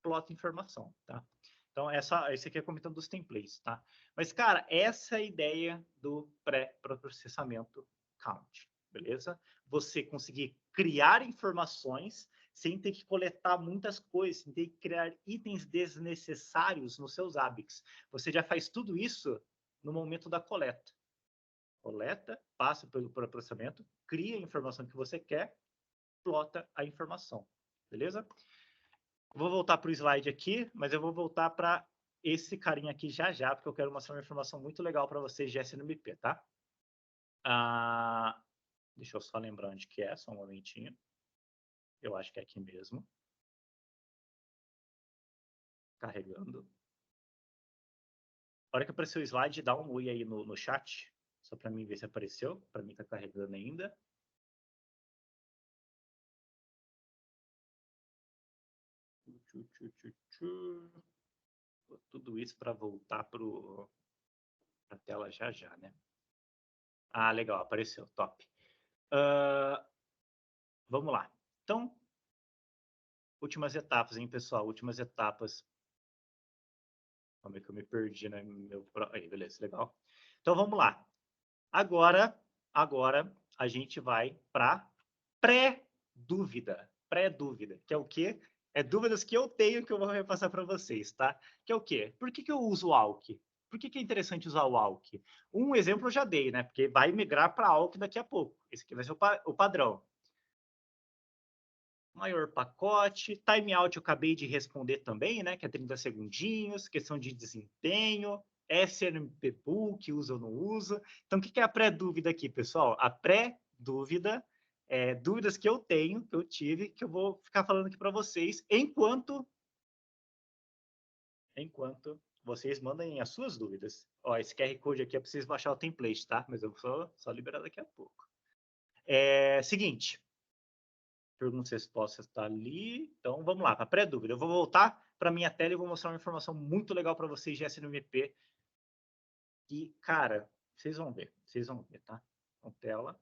plota informação, tá? Então, esse aqui é comentando dos templates, tá? Mas, cara, essa é a ideia do pré-processamento count, beleza? Você conseguir criar informações sem ter que coletar muitas coisas, sem ter que criar itens desnecessários nos seus ABICs. Você já faz tudo isso no momento da coleta. Coleta, passa pelo processamento, cria a informação que você quer, plota a informação, beleza? Vou voltar para o slide aqui, mas eu vou voltar para esse carinha aqui já, porque eu quero mostrar uma informação muito legal para vocês de SNMP, tá? Deixa eu só lembrar onde que é, só um momentinho. Eu acho que é aqui mesmo. Carregando. A hora que apareceu o slide, dá um oi aí no chat, só para mim ver se apareceu. Para mim tá carregando ainda. Tudo isso para voltar para a tela já, né? Legal, apareceu, top. Vamos lá. Então, últimas etapas, hein, pessoal? Últimas etapas. Como é que eu me perdi, né? Aí, beleza, legal. Então, vamos lá. Agora a gente vai para pré-dúvida. Pré-dúvida, que é o quê? É dúvidas que eu tenho que eu vou repassar para vocês, tá? Que é o quê? Por que eu uso o ALK? Por que é interessante usar o ALK? Um exemplo eu já dei, né? Porque vai migrar para ALK daqui a pouco. Esse aqui vai ser o padrão. Maior pacote, timeout eu acabei de responder também, né? Que é 30 segundinhos, questão de desempenho, SNMP Book, usa ou não usa. Então, o que é a pré-dúvida aqui, pessoal? A pré-dúvida é dúvidas que eu tenho, que eu tive, que eu vou ficar falando aqui para vocês, enquanto vocês mandem as suas dúvidas. Ó, esse QR Code aqui é para vocês baixar o template, tá? Mas eu vou só liberar daqui a pouco. Seguinte. Perguntas e respostas está ali. Então, vamos lá, para pré-dúvida. Eu vou voltar para a minha tela e vou mostrar uma informação muito legal para vocês de SNMP. E, cara, vocês vão ver, tá? Então, tela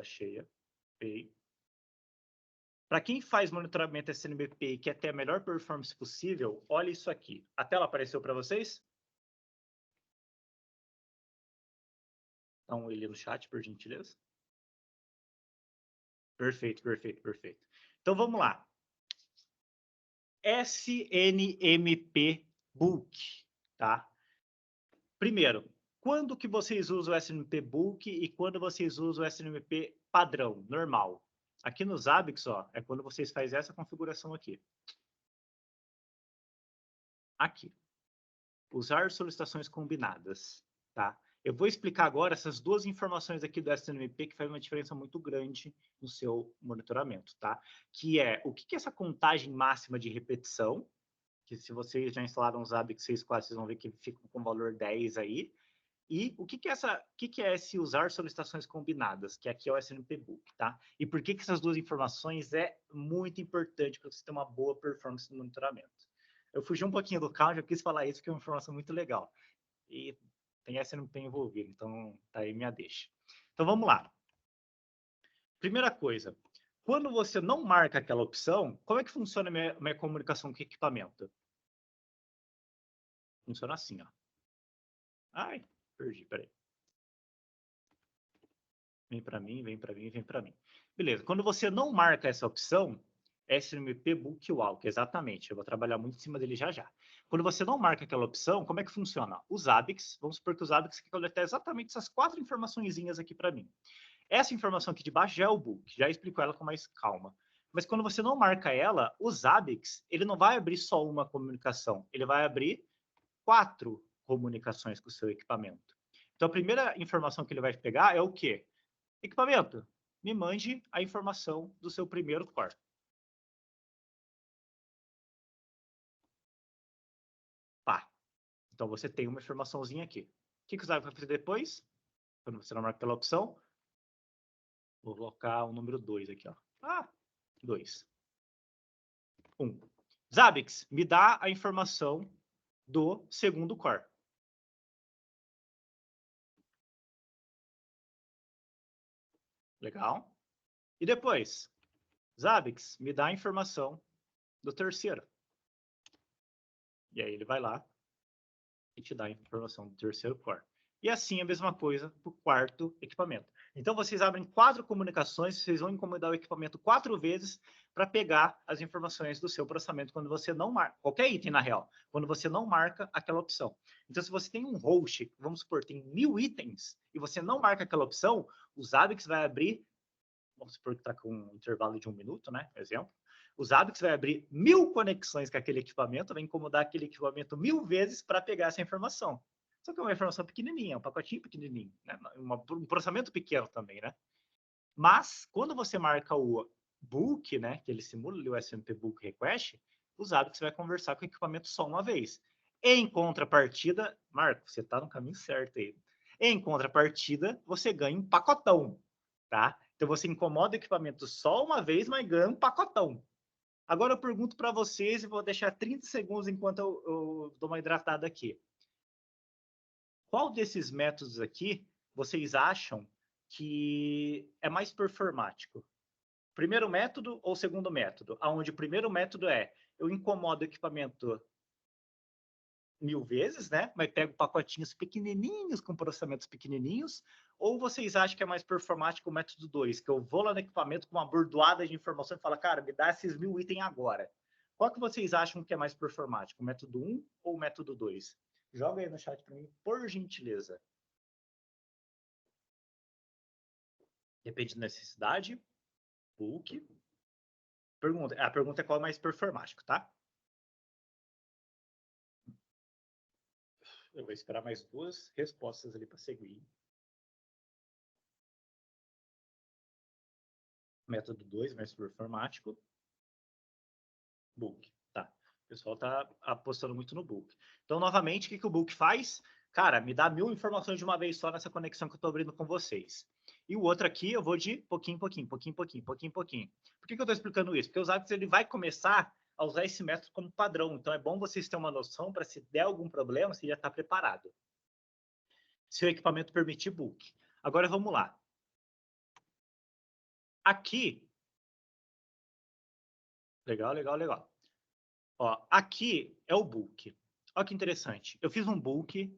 cheia, pay. Para quem faz monitoramento SNMP e quer ter a melhor performance possível, olha isso aqui. A tela apareceu para vocês? Então, ele no chat, por gentileza. Perfeito. Então, vamos lá. SNMP Book, tá? Primeiro, quando que vocês usam o SNMP Bulk e quando vocês usam o SNMP padrão, normal? Aqui no Zabbix, ó, é quando vocês fazem essa configuração aqui. Aqui. Usar solicitações combinadas, tá? Eu vou explicar agora essas duas informações aqui do SNMP que faz uma diferença muito grande no seu monitoramento, tá? Que é o que é essa contagem máxima de repetição, que se vocês já instalaram o Zabbix 6.4, vocês vão ver que fica com o valor 10 aí. E o que é esse usar solicitações combinadas, que aqui é o SNMP Book, tá? E por que essas duas informações é muito importante para você ter uma boa performance no monitoramento. Eu fugi um pouquinho do count, eu quis falar isso, porque é uma informação muito legal. E tem SNMP envolvido, então tá aí minha deixa. Então vamos lá. Primeira coisa, quando você não marca aquela opção, como é que funciona a minha comunicação com o equipamento? Funciona assim, ó. Ai, perdi, peraí. Vem para mim, vem para mim, vem para mim. Beleza. Quando você não marca essa opção, SMP Book Walk, exatamente. Eu vou trabalhar muito em cima dele já já. Quando você não marca aquela opção, como é que funciona? Os ABICs, vamos supor que os ABICs quer coletar exatamente essas 4 informaçõezinhas aqui para mim. Essa informação aqui de baixo já é o book, já explico ela com mais calma. Mas quando você não marca ela, os ABICs, ele não vai abrir só uma comunicação, ele vai abrir 4 comunicações com o seu equipamento. Então, a primeira informação que ele vai pegar é o quê? Equipamento, me mande a informação do seu primeiro core. Pá. Então, você tem uma informaçãozinha aqui. O que o usuário vai fazer depois? Quando você não marca pela opção, vou colocar o número 2 aqui, ó. 2. 1. Zabbix, me dá a informação do segundo core. Legal. E depois, Zabbix, me dá a informação do terceiro. E aí ele vai lá e te dá a informação do terceiro core. E assim a mesma coisa para o quarto equipamento. Então vocês abrem 4 comunicações, vocês vão incomodar o equipamento 4 vezes para pegar as informações do seu processamento quando você não marca, qualquer item na real, quando você não marca aquela opção. Então se você tem um host, vamos supor, tem 1000 itens e você não marca aquela opção, o Zabbix vai abrir, vamos supor que está com um intervalo de 1 minuto, né? Exemplo. O Zabbix vai abrir 1000 conexões com aquele equipamento, vai incomodar aquele equipamento 1000 vezes para pegar essa informação. Só que é uma informação pequenininha, um pacotinho pequenininho, né? Um processamento pequeno também, né? Mas, quando você marca o book, né, que ele simula o SMP Book Request, o Zabbix vai conversar com o equipamento só uma vez. Em contrapartida, Marco, você está no caminho certo aí. Em contrapartida, você ganha um pacotão, tá? Então, você incomoda o equipamento só uma vez, mas ganha um pacotão. Agora, eu pergunto para vocês e vou deixar 30 segundos enquanto eu dou uma hidratada aqui. Qual desses métodos aqui vocês acham que é mais performático? Primeiro método ou segundo método? Onde o primeiro método é eu incomodo o equipamento 1000 vezes, né? Mas pego pacotinhos pequenininhos com processamentos pequenininhos. Ou vocês acham que é mais performático o método 2, que eu vou lá no equipamento com uma bordoada de informação e falo, cara, me dá esses 1000 itens agora. Qual que vocês acham que é mais performático, o método 1 ou o método 2? Joga aí no chat para mim, por gentileza. Depende da necessidade. Book. A pergunta é qual é mais performático, tá? Eu vou esperar mais 2 respostas ali para seguir. Método 2, mais performático. Book. Tá. O pessoal tá apostando muito no book. Então, novamente, o que o book faz? Cara, me dá 1000 informações de uma vez só nessa conexão que eu estou abrindo com vocês. E o outro aqui, eu vou de pouquinho em pouquinho. Por que eu estou explicando isso? Porque o Zabbix, ele vai começar a usar esse método como padrão. Então, é bom vocês terem uma noção para se der algum problema, você já está preparado. Se o equipamento permitir book. Agora, vamos lá. Aqui... Legal. Ó, aqui é o book. Olha que interessante. Eu fiz um book,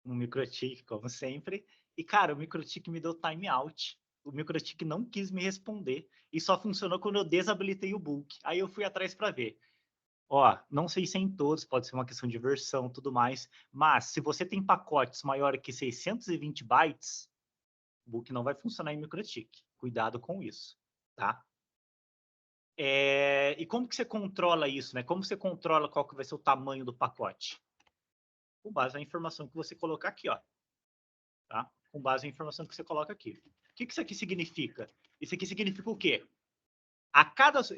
um microtik, como sempre, e, cara, o microtik me deu timeout. O microtik não quis me responder e só funcionou quando eu desabilitei o book. Aí eu fui atrás para ver. Ó, não sei se é em todos, pode ser uma questão de versão, tudo mais, mas se você tem pacotes maiores que 620 bytes, o book não vai funcionar em microtik. Cuidado com isso, tá? E como que você controla isso, né? Como você controla qual que vai ser o tamanho do pacote? Com base na informação que você colocar aqui, ó. Tá? Com base na informação que você coloca aqui. O que isso aqui significa? Isso aqui significa o quê?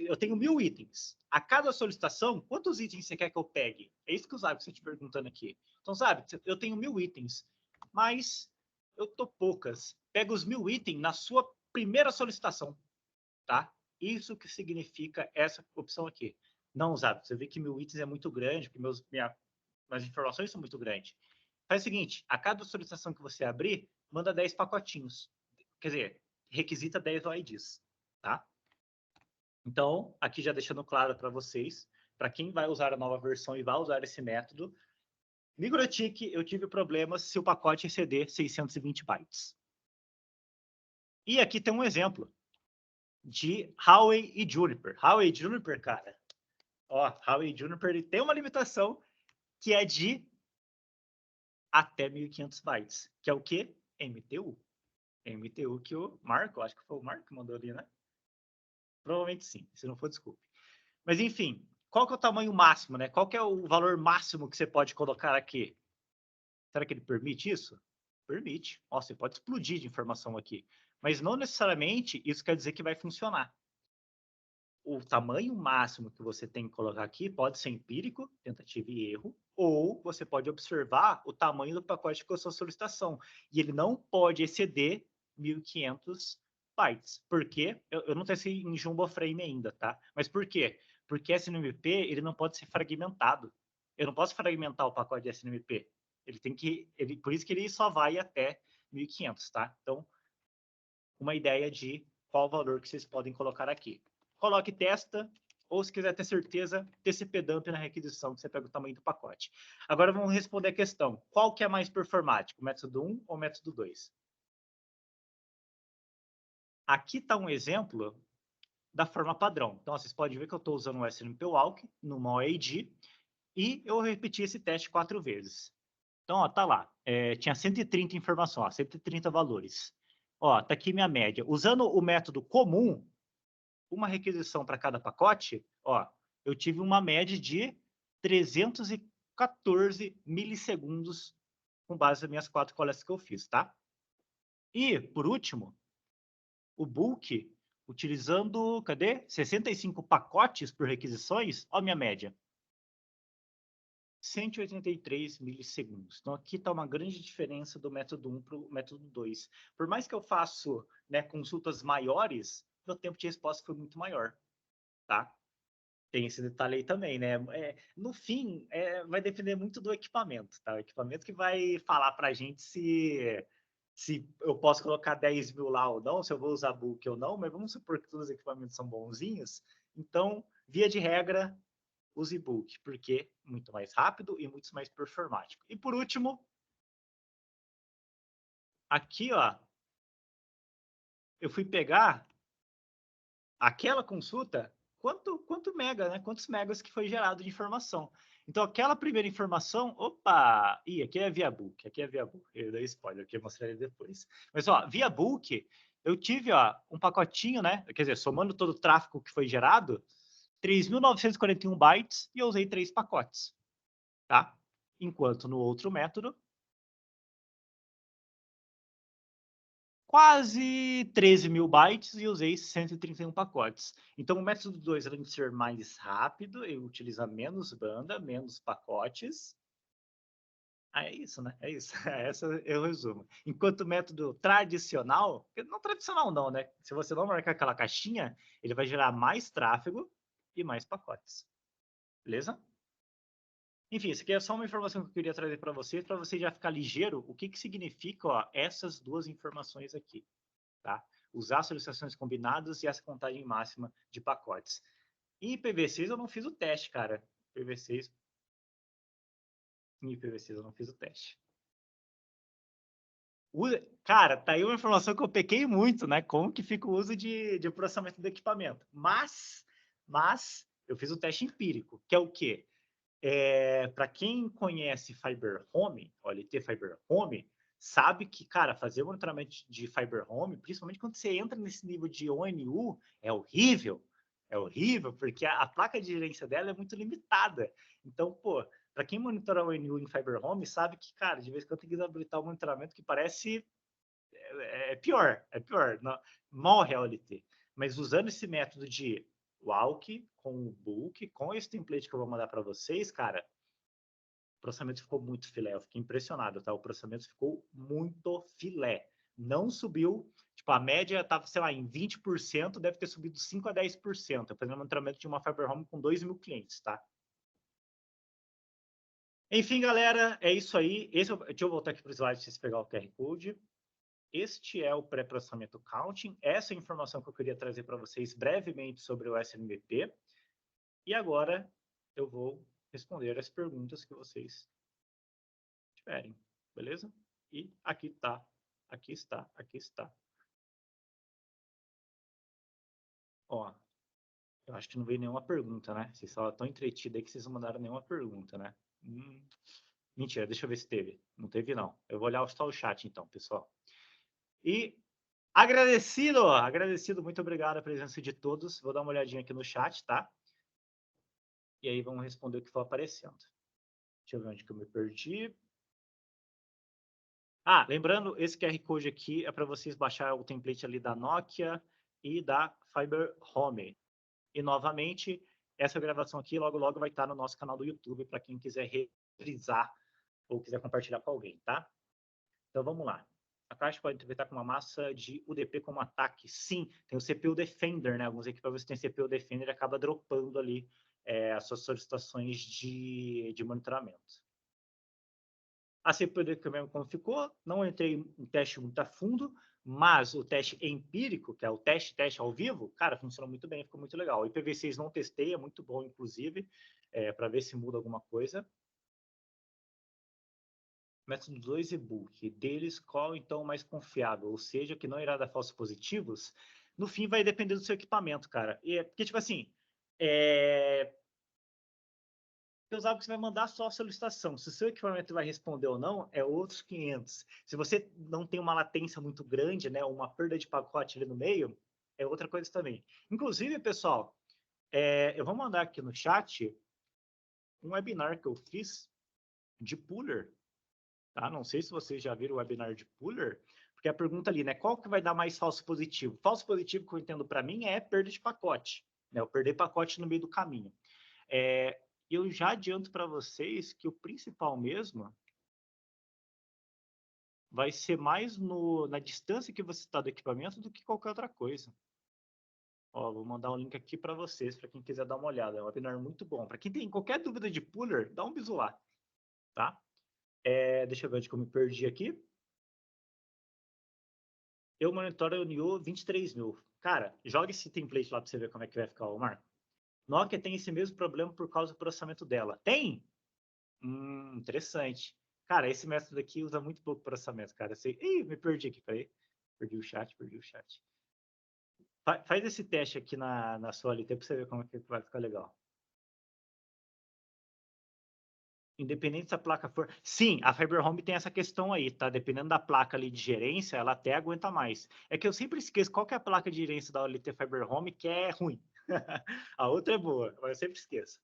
Eu tenho 1000 itens. A cada solicitação, quantos itens você quer que eu pegue? É isso que o Zabbix está te perguntando aqui. Então, Zabbix, eu tenho 1000 itens, mas eu tô poucas. Pega os 1000 itens na sua primeira solicitação, tá? Isso que significa essa opção aqui. Não, Zabbix, você vê que 1000 itens é muito grande, porque minhas informações são muito grandes. Faz o seguinte, a cada solicitação que você abrir, manda 10 pacotinhos. Quer dizer, requisita 10 OIDs, tá? Então, aqui já deixando claro para vocês, para quem vai usar a nova versão e vai usar esse método, MikroTik, eu tive problemas se o pacote exceder 620 bytes. E aqui tem um exemplo de Huawei e Juniper. Huawei e Juniper, cara, ó, Huawei e Juniper ele tem uma limitação que é de até 1.500 bytes, que é o quê? MTU. MTU que o Marco, acho que foi o Marco que mandou ali, né? Provavelmente sim, se não for, desculpe. Mas enfim, qual que é o tamanho máximo, né? Qual que é o valor máximo que você pode colocar aqui? Será que ele permite isso? Permite. Ó, você pode explodir de informação aqui. Mas não necessariamente isso quer dizer que vai funcionar. O tamanho máximo que você tem que colocar aqui pode ser empírico, tentativa e erro, ou você pode observar o tamanho do pacote com a sua solicitação. E ele não pode exceder 1.500 bytes. Por quê? Eu não testei em Jumbo Frame ainda, tá? Mas por quê? Porque SNMP ele não pode ser fragmentado. Eu não posso fragmentar o pacote de SNMP. Ele tem que, por isso que ele só vai até 1.500, tá? Então, uma ideia de qual valor que vocês podem colocar aqui. Coloque testa, ou se quiser ter certeza, TCP dump na requisição, que você pega o tamanho do pacote. Agora vamos responder a questão. Qual que é mais performático, método 1 ou método 2? Aqui está um exemplo da forma padrão. Então, vocês podem ver que eu estou usando o SNMP Walk no MoAD e eu repeti esse teste 4 vezes. Então, ó, tá lá. Tinha 130 informações, ó, 130 valores. Ó, tá aqui minha média. Usando o método comum, uma requisição para cada pacote, ó, eu tive uma média de 314 milissegundos com base nas minhas 4 coletas que eu fiz, tá? E, por último, o bulk, utilizando, cadê? 65 pacotes por requisições, ó a minha média. 183 milissegundos. Então, aqui está uma grande diferença do método 1 para o método 2. Por mais que eu faça, né, consultas maiores, meu tempo de resposta foi muito maior, tá? Tem esse detalhe aí também, né? No fim, vai depender muito do equipamento, tá? O equipamento que vai falar para a gente se eu posso colocar 10 mil lá ou não, se eu vou usar bulk ou não, mas vamos supor que todos os equipamentos são bonzinhos. Então, via de regra, use bulk, porque é muito mais rápido e muito mais performático. E por último, aqui, ó, eu fui pegar aquela consulta, quanto mega, né? Quantos megas que foi gerado de informação. Então, aquela primeira informação, opa, aqui é via book, aqui é via book. Eu dei spoiler, aqui eu mostrarei depois. Mas, ó, via book, eu tive, ó, um pacotinho, né? Quer dizer, somando todo o tráfego que foi gerado, 3.941 bytes e eu usei 3 pacotes, tá? Enquanto no outro método, quase 13 mil bytes e usei 131 pacotes. Então, o método 2, além de ser mais rápido, ele utiliza menos banda, menos pacotes. É isso, né? É isso. Essa eu resumo. Enquanto o método tradicional, não tradicional não, né? Se você não marcar aquela caixinha, ele vai gerar mais tráfego e mais pacotes. Beleza? Enfim, isso aqui é só uma informação que eu queria trazer para você já ficar ligeiro o que significa ó, essas duas informações aqui. Tá? Usar solicitações combinadas e essa contagem máxima de pacotes. Em IPv6 eu não fiz o teste, cara. IPv6, em IPv6 eu não fiz o teste. Cara, tá aí uma informação que eu pequei muito, né? Como que fica o uso de processamento do equipamento. Mas eu fiz o teste empírico, que é o quê? Para quem conhece Fiber Home, OLT Fiber Home, sabe que, cara, fazer o monitoramento de Fiber Home, principalmente quando você entra nesse nível de ONU, é horrível. É horrível, porque a placa de gerência dela é muito limitada. Então, pô, para quem monitora o ONU em Fiber Home, sabe que, cara, de vez em quando tem que habilitar o monitoramento que parece é pior, não, morre a OLT. Mas usando esse método de walk com o book, com esse template que eu vou mandar para vocês, cara, o processamento ficou muito filé. Eu fiquei impressionado, tá? O processamento ficou muito filé. Não subiu, tipo, a média estava, sei lá, em 20%, deve ter subido 5 a 10%. Eu fazendo um monitoramento de uma Fiber Home com 2 mil clientes, tá? Enfim, galera, é isso aí. Deixa eu voltar aqui para o slide para vocês pegar o QR Code. Este é o pré-processamento counting. Essa é a informação que eu queria trazer para vocês brevemente sobre o SNMP. E agora eu vou responder as perguntas que vocês tiverem, beleza? E aqui está, aqui está, aqui está. Ó, eu acho que não veio nenhuma pergunta, né? Vocês só estão entretidos aí que vocês não mandaram nenhuma pergunta, né? Mentira, deixa eu ver se teve. Não teve, não. Eu vou olhar só o chat, então, pessoal. E agradecido, muito obrigado a presença de todos. Vou dar uma olhadinha aqui no chat, tá? E aí vamos responder o que for aparecendo. Deixa eu ver onde que eu me perdi. Ah, lembrando, esse QR Code aqui é para vocês baixar o template ali da Nokia e da Fiber Home. E, novamente, essa gravação aqui logo, logo vai estar no nosso canal do YouTube para quem quiser reprisar ou quiser compartilhar com alguém, tá? Então, vamos lá. A caixa pode interpretar com uma massa de UDP como ataque. Sim, tem o CPU Defender, né? Alguns equipamentos têm CPU Defender e acaba dropando ali as suas solicitações de monitoramento. A CPU do equipamento como ficou, não entrei em teste muito a fundo, mas o teste empírico, que é o teste ao vivo, cara, funcionou muito bem, ficou muito legal. O IPv6 não testei, é muito bom, inclusive, para ver se muda alguma coisa. Método 2 e book. Deles, qual então o mais confiável? Ou seja, que não irá dar falsos positivos? No fim, vai depender do seu equipamento, cara. Porque, tipo assim, você usar que você vai mandar só a solicitação. Se o seu equipamento vai responder ou não, é outros 500. Se você não tem uma latência muito grande, né, uma perda de pacote ali no meio, é outra coisa também. Inclusive, pessoal, eu vou mandar aqui no chat um webinar que eu fiz de Puller. Tá? Não sei se vocês já viram o webinar de Puller, porque a pergunta ali, né, qual que vai dar mais falso positivo? Falso positivo que eu entendo para mim é perda de pacote, né, eu perder pacote no meio do caminho. Eu já adianto para vocês que o principal mesmo vai ser mais na distância que você está do equipamento do que qualquer outra coisa. Ó, vou mandar um link aqui para vocês, para quem quiser dar uma olhada. É um webinar muito bom. Para quem tem qualquer dúvida de Puller, dá um bisu lá, tá? Deixa eu ver onde que eu me perdi aqui. Eu monitoro o NIO 23.000. Cara, joga esse template lá para você ver como é que vai ficar, o Marco. Nokia tem esse mesmo problema por causa do processamento dela. Tem? Interessante. Cara, esse método aqui usa muito pouco processamento, cara. Ih, me perdi aqui, peraí. Perdi o chat. Faz esse teste aqui na sua LT para você ver como é que vai ficar legal. Independente se a placa for... Sim, a Fiber Home tem essa questão aí, tá? Dependendo da placa ali de gerência, ela até aguenta mais. É que eu sempre esqueço qual que é a placa de gerência da OLT Fiber Home que é ruim. A outra é boa, mas eu sempre esqueço.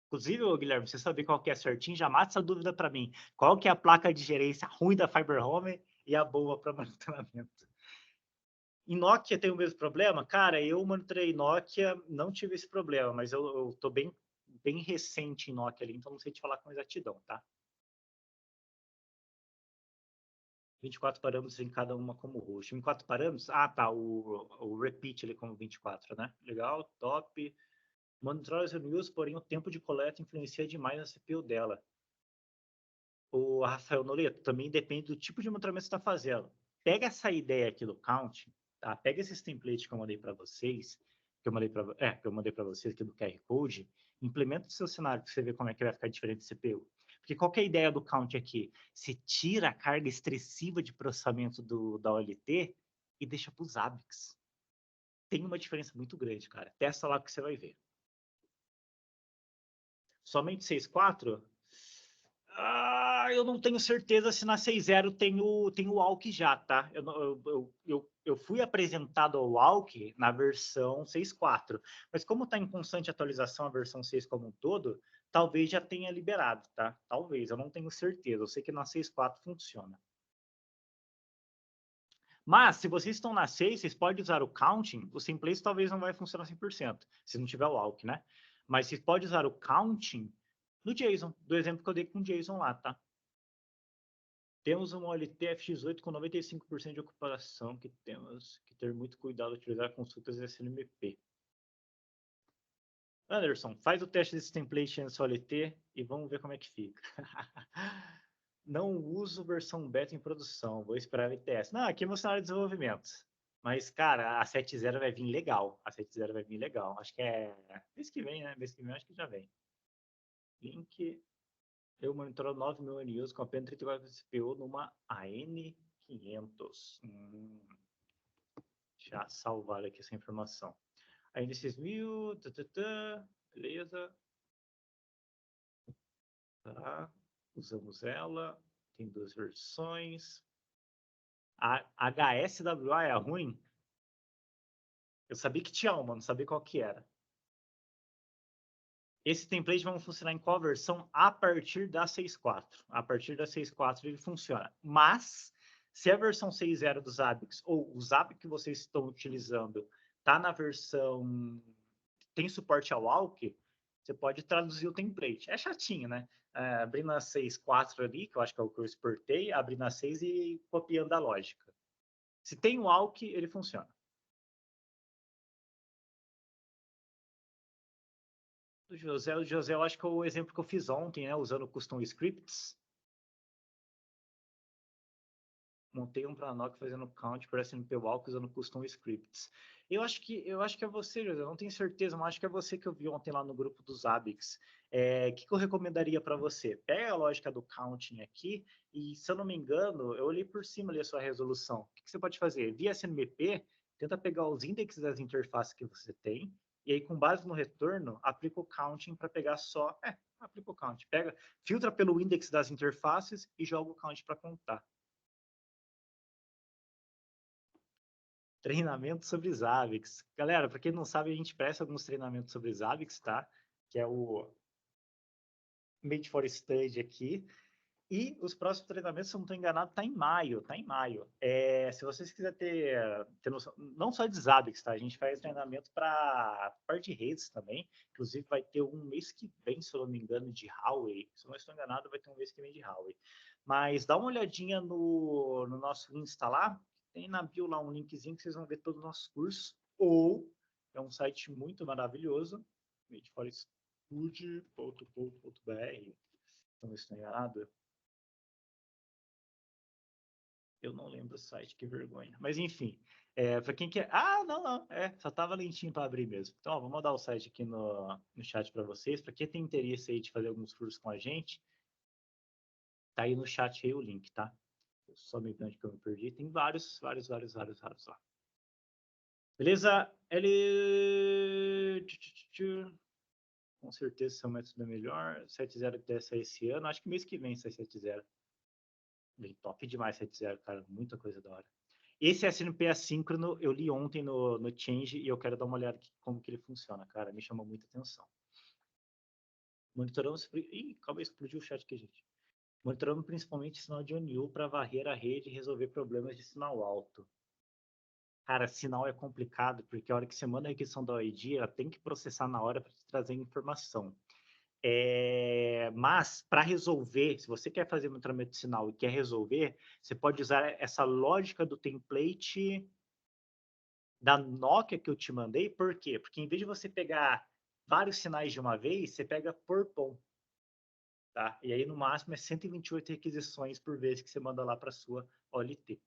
Inclusive, Guilherme, você saber qual que é certinho, já mata essa dúvida para mim. Qual que é a placa de gerência ruim da Fiber Home e a boa para monitoramento? Em Nokia tem o mesmo problema? Cara, eu monitorei Nokia, não tive esse problema, mas eu tô bem recente em Nokia ali, então não sei te falar com exatidão, tá? 24 parâmetros em cada uma como host. 24 parâmetros? Ah, tá, o repeat ali como 24, né? Legal, top. Monitorar os news, porém o tempo de coleta influencia demais na CPU dela. O Rafael Noleto, também depende do tipo de monitoramento que você está fazendo. Pega essa ideia aqui do count, tá? Pega esses templates que eu mandei para vocês, que eu mandei para vocês aqui do QR Code, implementa o seu cenário para você ver como é que vai ficar diferente do CPU. Porque qual que é a ideia do count aqui? Você tira a carga expressiva de processamento da OLT e deixa para os ABICs. Tem uma diferença muito grande, cara. Testa lá que você vai ver. Somente 6.4? Eu não tenho certeza se na 6.0 tem o Walk já, tá? Eu fui apresentado ao Walk na versão 6.4, mas como está em constante atualização a versão 6 como um todo, talvez já tenha liberado, tá? Talvez, eu não tenho certeza. Eu sei que na 6.4 funciona. Mas, se vocês estão na 6, vocês podem usar o counting. O simplesmente talvez não vai funcionar 100%, se não tiver o walk, né? Mas vocês podem usar o counting no JSON, do exemplo que eu dei com o JSON lá, tá? Temos uma OLT FX8 com 95% de ocupação, que temos que ter muito cuidado ao utilizar consultas SNMP. Anderson, faz o teste desse template nessa OLT e vamos ver como é que fica. Não uso versão beta em produção, vou esperar o ITS. Não, aqui é meu cenário de desenvolvimento. Mas, cara, a 7.0 vai vir legal. A 7.0 vai vir legal. Acho que é mês que vem, né? Mês que vem acho que já vem. Link. Eu monitoro 9.000 NUs com apenas 34 CPU numa AN500. Deixa Já salvar aqui essa informação. Aí nesses 1000, beleza. Tá. Usamos ela. Tem 2 versões. A HSWA é ruim? Eu sabia que tinha uma, não sabia qual que era. Esse template vai funcionar em qual versão? A partir da 6.4. A partir da 6.4 ele funciona. Mas, se a versão 6.0 dos Zabbix, ou o Zabbix que vocês estão utilizando, está na versão... tem suporte ao AUK, você pode traduzir o template. É chatinho, né? Abrir na 6.4 ali, que eu acho que é o que eu exportei, abrir na 6 e copiando a lógica. Se tem o AUK, ele funciona. O José, eu acho que é o exemplo que eu fiz ontem, né? Usando custom scripts. Montei um para NOC fazendo count por SNP Walk usando custom scripts. Eu acho que é você, José. Eu não tenho certeza, mas acho que é você que eu vi ontem lá no grupo dos Zabbix. O que eu recomendaria para você? Pega a lógica do counting aqui e, se eu não me engano, eu olhei por cima ali a sua resolução. O que você pode fazer? Via SNMP, tenta pegar os índices das interfaces que você tem e aí, com base no retorno, aplica o counting para pegar só... aplica o count. Filtra pelo índice das interfaces e joga o count para contar. Treinamento sobre Zabbix. Galera, para quem não sabe, a gente presta alguns treinamentos sobre Zabbix, tá? Que é o Made for Study aqui. E os próximos treinamentos, se eu não estou enganado, tá em maio. Se vocês quiserem ter noção, não só de Zabbix, tá? A gente faz treinamento para parte de redes também. Inclusive, vai ter um mês que vem, se eu não me engano, de Huawei. Se eu não estou enganado, vai ter um mês que vem de Huawei. Mas dá uma olhadinha no nosso Insta lá. Tem na bio lá um linkzinho que vocês vão ver todos os nossos cursos. Ou é um site muito maravilhoso, madeforstude.com.br. Não estou enganado. Eu não lembro o site, que vergonha. Mas enfim, para quem quer. Não. Só tava lentinho para abrir mesmo. Então, ó, vou mandar o site aqui no chat para vocês. Para quem tem interesse aí de fazer alguns cursos com a gente, tá aí no chat aí o link, tá? Só me engano que eu me perdi. Tem vários lá. Beleza? Ele. Com certeza seu método é melhor. 7.0 que deve sair esse ano. Acho que mês que vem sai 7.0. Bem, top demais 7.0, cara. Muita coisa da hora. Esse SNP assíncrono eu li ontem no Change e eu quero dar uma olhada aqui como que ele funciona, cara. Me chamou muita atenção. Monitoramos... Ih, calma aí, explodiu o chat aqui, gente. Monitoramos principalmente sinal de ONU para varrer a rede e resolver problemas de sinal alto. Cara, sinal é complicado, porque a hora que você manda a requisição da OID, ela tem que processar na hora para te trazer informação. Mas, para resolver, se você quer fazer monitoramento de sinal e quer resolver, você pode usar essa lógica do template da Nokia que eu te mandei. Por quê? Porque em vez de você pegar vários sinais de uma vez, você pega por POM. Tá? E aí, no máximo, é 128 requisições por vez que você manda lá para a sua OLT.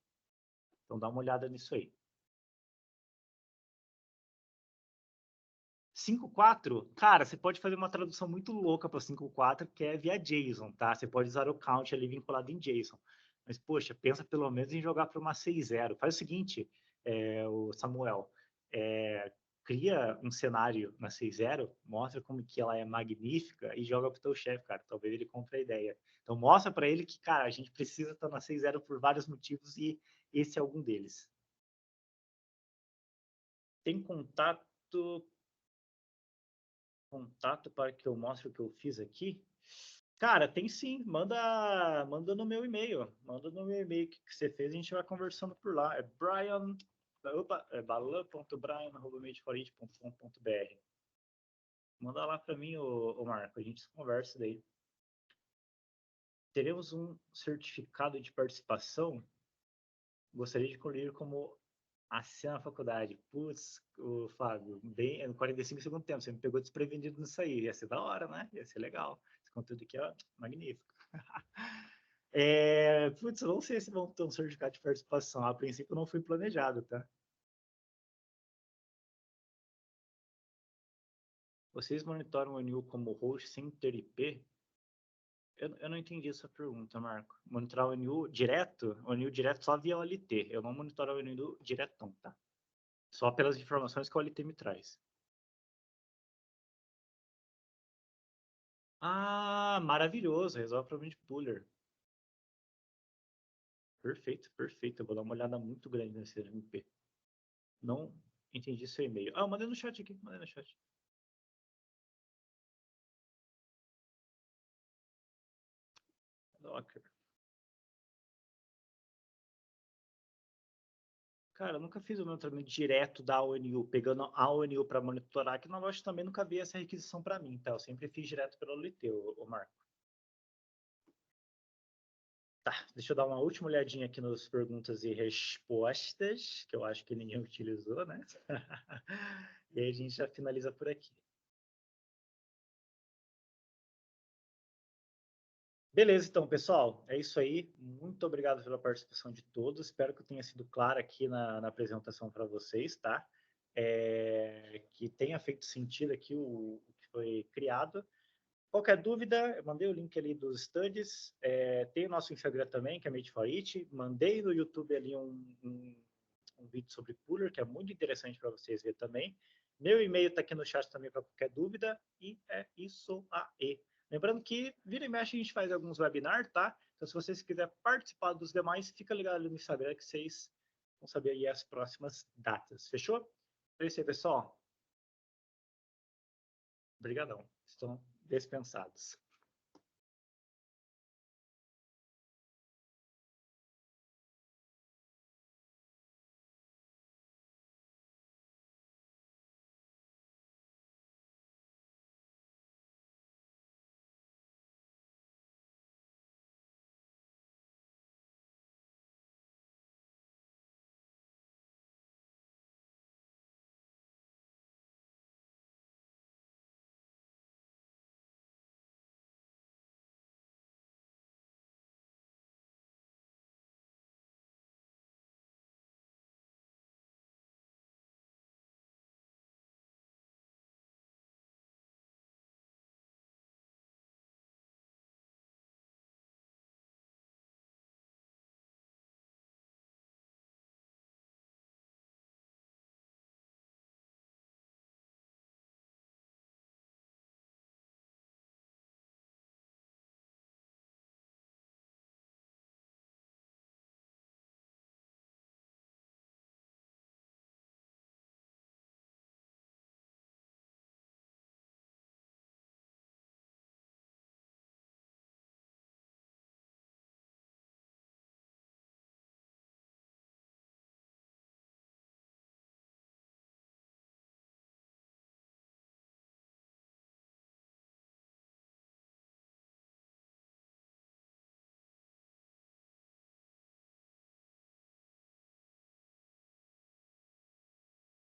Então, dá uma olhada nisso aí. 5.4, cara, você pode fazer uma tradução muito louca para 5.4, que é via JSON, tá? Você pode usar o count ali vinculado em JSON. Mas, poxa, pensa pelo menos em jogar para uma 6.0. Faz o seguinte, o Samuel, cria um cenário na 6.0, mostra como que ela é magnífica e joga para o teu chefe, cara. Talvez ele compre a ideia. Então, mostra para ele que, cara, a gente precisa estar na 6.0 por vários motivos e esse é algum deles. Tem contato para que eu mostre o que eu fiz aqui? Cara, tem sim. Manda no meu e-mail. Manda no meu e-mail o que você fez, a gente vai conversando por lá. É balan.balan.mediforite.com.br. Manda lá para mim, ô Marco, a gente conversa daí. Teremos um certificado de participação? Gostaria de colher como assina na faculdade. Putz, o Fábio, bem, 45 segundos tempo, você me pegou desprevenido nisso aí. Ia ser da hora, né? Ia ser legal. Esse conteúdo aqui é magnífico. Putz, eu não sei se vão ter um certificado de participação. A princípio não foi planejado, tá? Vocês monitoram o NU como host sem ter IP? Eu não entendi essa pergunta, Marco. Monitorar o NU direto? O NU direto só via OLT. Eu não monitoro o NU diretão, tá? Só pelas informações que o OLT me traz. Ah, maravilhoso. Resolve o problema de Puller. Perfeito, perfeito. Eu vou dar uma olhada muito grande nesse MP. Não entendi seu e-mail. Ah, eu mandei no chat aqui. Mandei no chat. Docker. Cara, eu nunca fiz o monitoramento direto da ONU, pegando a ONU para monitorar, que na loja também nunca vi essa requisição para mim, tá? Eu sempre fiz direto pelo OLT, o Marco. Tá, deixa eu dar uma última olhadinha aqui nas perguntas e respostas, que eu acho que ninguém utilizou, né? E aí a gente já finaliza por aqui. Beleza, então, pessoal, é isso aí. Muito obrigado pela participação de todos. Espero que eu tenha sido claro aqui na apresentação para vocês, tá? Que tenha feito sentido aqui o que foi criado. Qualquer dúvida, eu mandei o link ali dos studies. Tem o nosso Instagram também, que é Made for It. Mandei no YouTube ali um vídeo sobre Cooler, que é muito interessante para vocês verem também. Meu e-mail está aqui no chat também para qualquer dúvida. E é isso aí. Lembrando que vira e mexe a gente faz alguns webinars, tá? Então, se vocês quiserem participar dos demais, fica ligado ali no Instagram que vocês vão saber aí as próximas datas. Fechou? É isso aí, pessoal. Obrigadão. Estão dispensados.